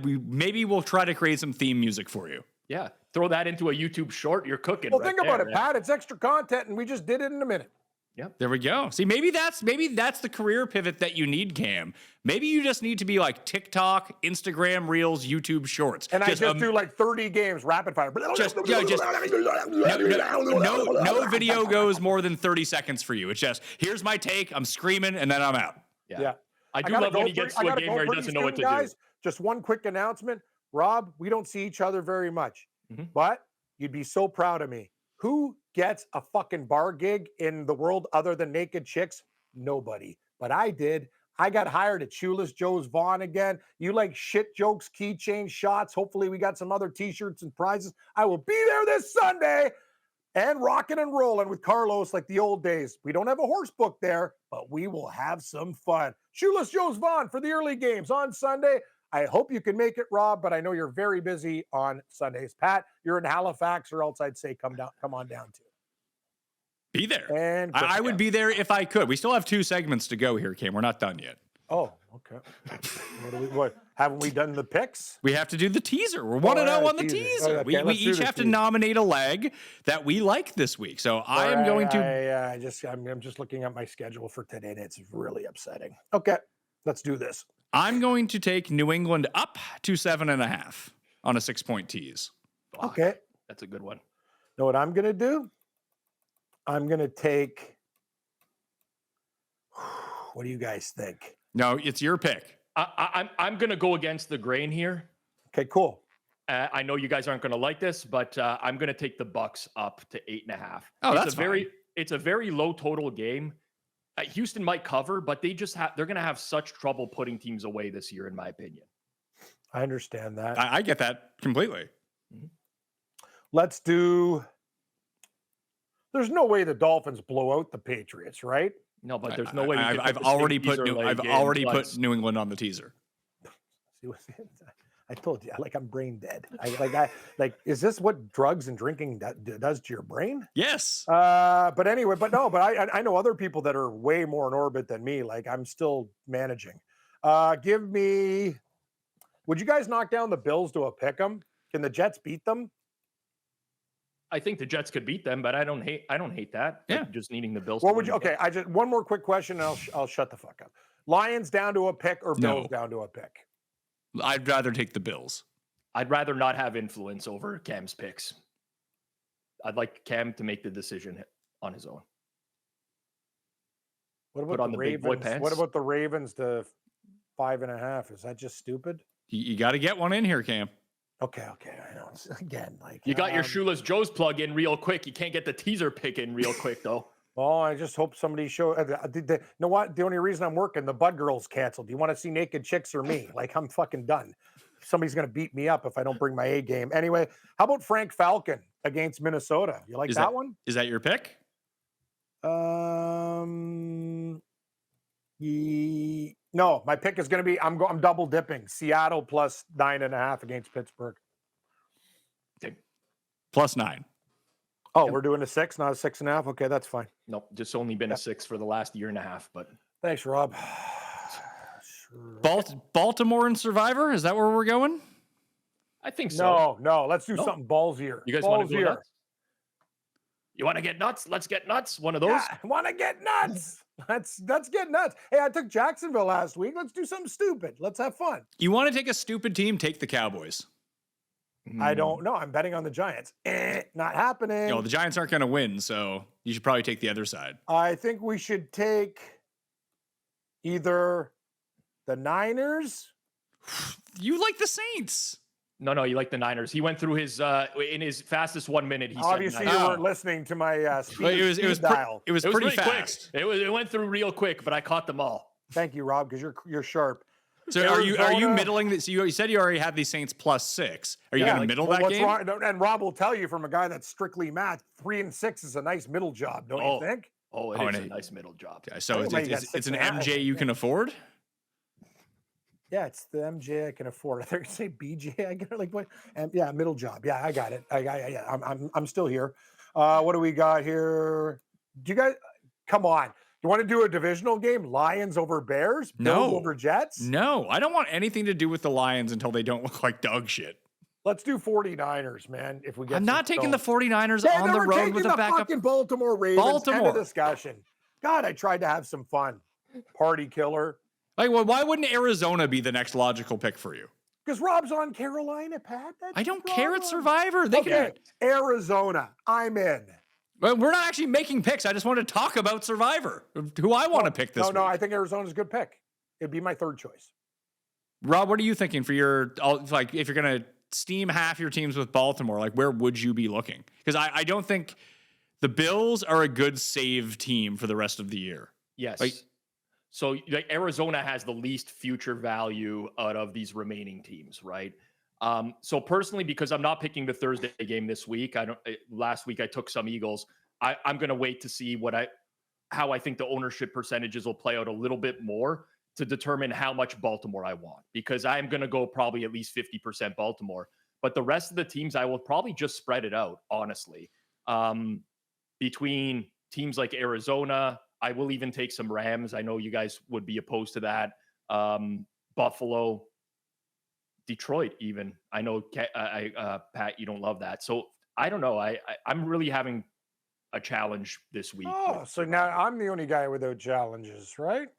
maybe we'll try to create some theme music for you. Yeah, throw that into a YouTube short. You're cooking. Well, right think about there, it, man. Pat. It's extra content, and we just did it in a minute. Yep. There we go. See, maybe that's the career pivot that you need, Cam. Maybe you just need to be like TikTok, Instagram Reels, YouTube Shorts. And I just do like 30 games rapid fire. no video goes more than 30 seconds for you. It's just, here's my take, I'm screaming, and then I'm out. Yeah. I do gotta love when go he gets I to a gotta game go where he pretty doesn't know what to soon, guys. do. Just one quick announcement. Rob, we don't see each other very much, Mhm. but you'd be so proud of me. Who gets a fucking bar gig in the world other than naked chicks? Nobody. But I did. I got hired at Shoeless Joe's Vaughn again. You like shit jokes, keychain shots. Hopefully we got some other t-shirts and prizes. I will be there this Sunday and rocking and rolling with Carlos like the old days. We don't have a horse book there, but we will have some fun. Shoeless Joe's Vaughn for the early games on Sunday. I hope you can make it, Rob, but I know you're very busy on Sundays. Pat, you're in Halifax, or else I'd say come on down too. Be there. And I would be there if I could. We still have 2 segments to go here, Cam. We're not done yet. Oh, okay. What haven't we done the picks? We have to do the teaser. We're 1-0 on the teaser. Okay, We let's do each the have to teaser. nominate a leg that we like this week. So I am going to. I'm just looking at my schedule for today, and it's really upsetting. Okay, let's do this. I'm going to take New England up to 7.5 on a 6-point tease. Fuck, Okay. That's a good one. Know what I'm gonna do? I'm gonna take. What do you guys think? No, it's your pick. I'm going to go against the grain here. Okay, cool. I know you guys aren't going to like this, but I'm going to take the Bucks up to 8.5. Oh, it's that's It's a very low total game. Houston might cover, but they're going to have such trouble putting teams away this year, in my opinion. I understand that. I get that completely. Let's do. There's no way the Dolphins blow out the Patriots, right? No, but there's no way. We I've already put New England on the teaser. I told you, I'm brain dead. Is this what drugs and drinking does to your brain? Yes. But anyway, I know other people that are way more in orbit than me. Like I'm still managing. Give me. Would you guys knock down the Bills to a pick 'em? Can the Jets beat them? I think the Jets could beat them, but I don't hate that. Yeah. Like, just needing the Bills. What to would win you? the game. Okay, I just one more quick question, and I'll shut the fuck up. Lions down to a pick or Bills No. down to a pick? I'd rather take the Bills. I'd rather not have influence over Cam's picks. I'd like Cam to make the decision on his own. What Put about on the the big boy Ravens? pants. What about the Ravens to 5.5? Is that just stupid? You got to get one in here, Cam. Okay. I know. Again, You got your Shoeless Joe's plug in real quick. You can't get the teaser pick in real quick, though. Oh, I just hope somebody show. You know what? The only reason I'm working, the Bud Girls canceled. Do you want to see naked chicks or me? Like I'm fucking done. Somebody's gonna beat me up if I don't bring my A game. Anyway, how about Frank Falcon against Minnesota? You like that one? Is that your pick? No, my pick is going to be I'm double dipping. Seattle plus 9.5 against Pittsburgh. +9. Oh, we're doing a 6, not a 6.5. Okay, that's fine. Nope, just only been a 6 for the last year and a half. But Thanks, Rob. Baltimore and Survivor. Is that where we're going? I think so. No. Let's do something ballsier. You guys want to go nuts? You want to get nuts? Let's get nuts. One of those. Want to get nuts? Let's get nuts. Hey, I took Jacksonville last week. Let's do something stupid. Let's have fun. You want to take a stupid team? Take the Cowboys. I don't know. I'm betting on the Giants. Not happening. You know, the Giants aren't going to win, so you should probably take the other side. I think we should take either the Niners. You like the Saints. No, you like the Niners. He went through his in his fastest 1 minute. He Obviously, said you Niners. weren't listening to my speed, It was dial. it was pretty fast. Quick. It went through real quick, but I caught them all. Thank you, Rob, because you're sharp. So are you middling this? You said you already had the Saints +6. Are you going to middle that what's game? Wrong? And Rob will tell you from a guy that's strictly math, 3 and 6 is a nice middle job, don't you think? Oh, it's a nice middle job. Yeah, so it's an MJ you can afford. Yeah, it's the MJ I can afford. I think you say BJ. I get it. Like what? And yeah, middle job. Yeah, I got it. Yeah, I'm still here. What do we got here? Do you guys come on? You want to do a divisional game? Lions over Bears? Bills over Jets? No, I don't want anything to do with the Lions until they don't look like dog shit. Let's do 49ers, man. If we get, I'm not taking the 49ers yeah, on the road with a backup. Fucking Baltimore Ravens. End of discussion. God, I tried to have some fun. Party killer. Like, well, why wouldn't Arizona be the next logical pick for you? Because Rob's on Carolina, Pat. I don't care. It's Survivor. They can. Arizona. I'm in. Well, we're not actually making picks. I just want to talk about Survivor. Who I want to pick this week. No, I think Arizona's a good pick. It'd be my third choice. Rob, what are you thinking for your, like, if you're going to steam half your teams with Baltimore, like, where would you be looking? Because I don't think the Bills are a good save team for the rest of the year. Yes. So Arizona has the least future value out of these remaining teams, right? So personally, because I'm not picking the Thursday game this week, last week I took some Eagles. I'm going to wait to see how I think the ownership percentages will play out a little bit more to determine how much Baltimore I want, because I'm going to go probably at least 50% Baltimore. But the rest of the teams, I will probably just spread it out, honestly. Between teams like Arizona, I will even take some Rams. I know you guys would be opposed to that. Buffalo, Detroit, even. I know, Pat, you don't love that. So I don't know. I'm really having a challenge this week. Oh, so now I'm the only guy without challenges, right?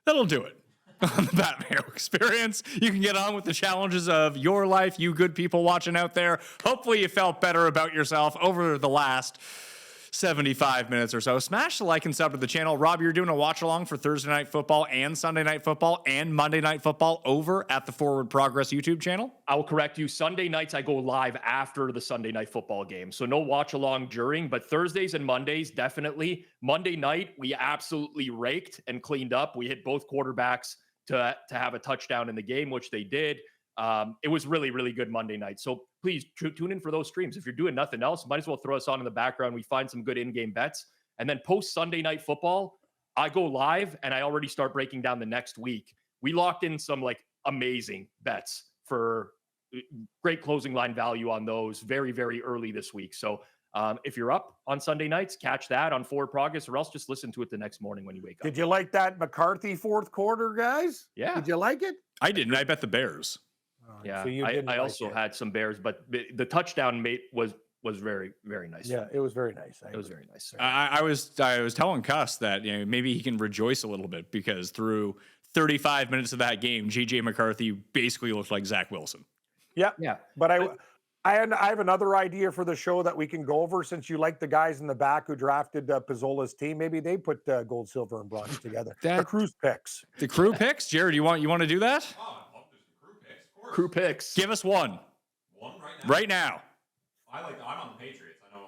That'll do it. On the Pat Mayo Experience, you can get on with the challenges of your life, you good people watching out there. Hopefully you felt better about yourself over the last 75 minutes or so. Smash the like and sub to the channel. Rob, you're doing a watch along for Thursday Night Football and Sunday Night Football and Monday Night Football over at the Forward Progress YouTube channel. I will correct you. Sunday nights, I go live after the Sunday Night Football game. So no watch along during, but Thursdays and Mondays, definitely. Monday night, we absolutely raked and cleaned up. We hit both quarterbacks to have a touchdown in the game, which they did. It was really, really good Monday night. So please tune in for those streams. If you're doing nothing else, might as well throw us on in the background. We find some good in-game bets. And then post Sunday Night Football, I go live and I already start breaking down the next week. We locked in some like amazing bets for great closing line value on those very, very early this week. So if you're up on Sunday nights, catch that on Forward Progress, or else just listen to it the next morning when you wake up. Did you like that McCarthy fourth quarter, guys? Yeah. Did you like it? I didn't. I bet the Bears. Yeah, so I also had some Bears, but the touchdown mate was very, very nice. Yeah, it was very nice. It was very nice. I was telling Cuss that maybe he can rejoice a little bit, because through 35 minutes of that game, JJ McCarthy basically looked like Zach Wilson. Yeah. But I have another idea for the show that we can go over, since you like the guys in the back who drafted Pizzola's team. Maybe they put gold, silver, and bronze together. The cruise picks. The crew picks? Jared, you want to do that? Oh, I'd love to do crew picks, of course. Crew picks. Give us one. One right now? Right now. I'm on the Patriots. I know.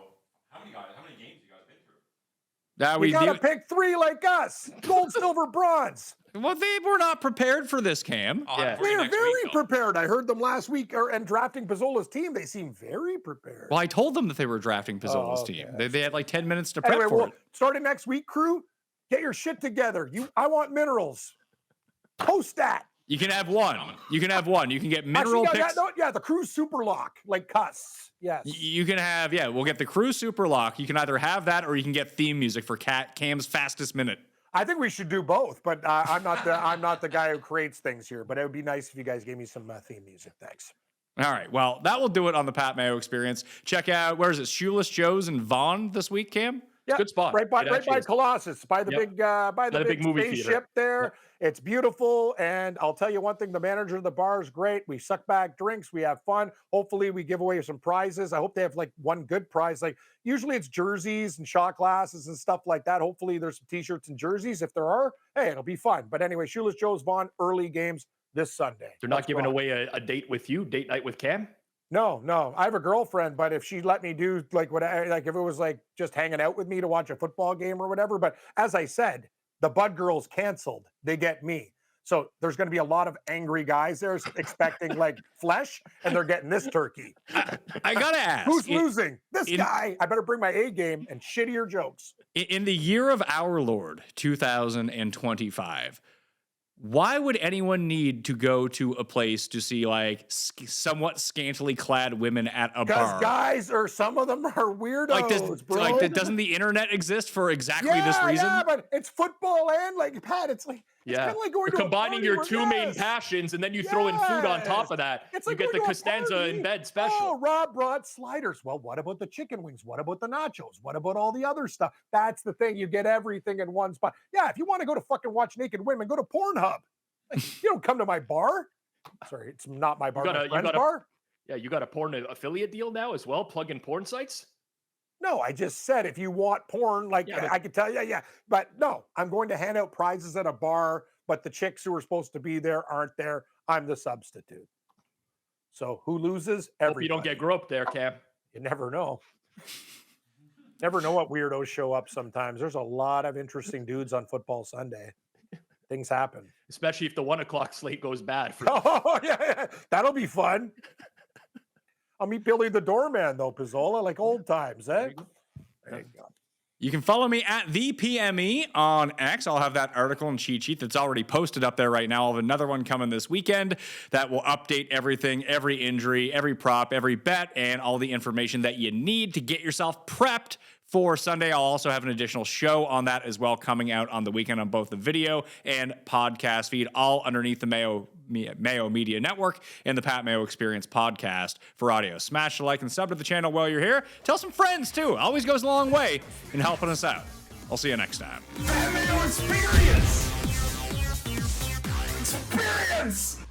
How many games you guys been through? We gotta pick 3 like us. Gold, silver, bronze. Well, they were not prepared for this, Cam. Yeah. They are very prepared. I heard them last week and drafting Pizzola's team. They seem very prepared. Well, I told them that they were drafting Pizzola's team. They had like 10 minutes to prep for it. Starting next week, crew, get your shit together. I want minerals. Post that. You can have one. You can get mineral picks. The crew super lock, like Cuss. Yes. You can have, we'll get the crew super lock. You can either have that, or you can get theme music for Cam's fastest minute. I think we should do both, but I'm not the guy who creates things here. But it would be nice if you guys gave me some theme music. Thanks. All right. Well, that will do it on the Pat Mayo Experience. Check out, where is it? Shoeless Joe's in Vaughan this week, Cam? Yeah, Good spot. Right by Colossus, by the big movie spaceship theater. there. Yep. It's beautiful, and I'll tell you one thing: the manager of the bar is great. We suck back drinks, we have fun. Hopefully, we give away some prizes. I hope they have like one good prize. Like usually, it's jerseys and shot glasses and stuff like that. Hopefully, there's some T-shirts and jerseys. If there are, hey, it'll be fun. But anyway, Shoeless Joe's Vaughan early games this Sunday. They're not giving away a date with you, date night with Cam. No. I have a girlfriend, but if she let me do like if it was like just hanging out with me to watch a football game or whatever. But as I said, the Bud Girls canceled. They get me. So there's going to be a lot of angry guys there expecting like flesh, and they're getting this turkey. I got to ask. Who's losing? This guy. I better bring my A game and shittier jokes. In the year of our Lord, 2025, why would anyone need to go to a place to see like somewhat scantily clad women at a bar? Because guys, or some of them are weirdos, bro. Doesn't the internet exist for exactly this reason? Yeah, but it's football and like Pat, it's like it's kind of like going You're to combining your two main passions, and then you throw in food on top of that. It's you like get the going to a Costanza party. in bed special. Oh, Rob brought sliders. Well, what about the chicken wings? What about the nachos? What about all the other stuff? That's the thing. You get everything in one spot. Yeah, if you want to go to fucking watch naked women, go to Pornhub. You don't come to my bar. Sorry, it's not my bar. My friend's bar. Yeah, you got a porn affiliate deal now as well. Plug in porn sites. No, I just said if you want porn, like I could tell you, But no, I'm going to hand out prizes at a bar, but the chicks who are supposed to be there aren't there. I'm the substitute. So who loses? Everybody. Hope you don't get groped there, Cam. You never know. Never know what weirdos show up sometimes. There's a lot of interesting dudes on Football Sunday. Things happen. Especially if the 1 o'clock slate goes bad. Oh, yeah. That'll be fun. I'll meet Billy the Doorman, though, Pizzola, like old times, eh? There you go. You can follow me at the PME on X. I'll have that article and cheat sheet that's already posted up there right now. I'll have another one coming this weekend that will update everything, every injury, every prop, every bet, and all the information that you need to get yourself prepped for Sunday. I'll also have an additional show on that as well coming out on the weekend on both the video and podcast feed, all underneath the Mayo Media Network and the Pat Mayo Experience podcast for audio. Smash the like and sub to the channel while you're here. Tell some friends too. Always goes a long way in helping us out. I'll see you next time. Pat Mayo Experience! Experience!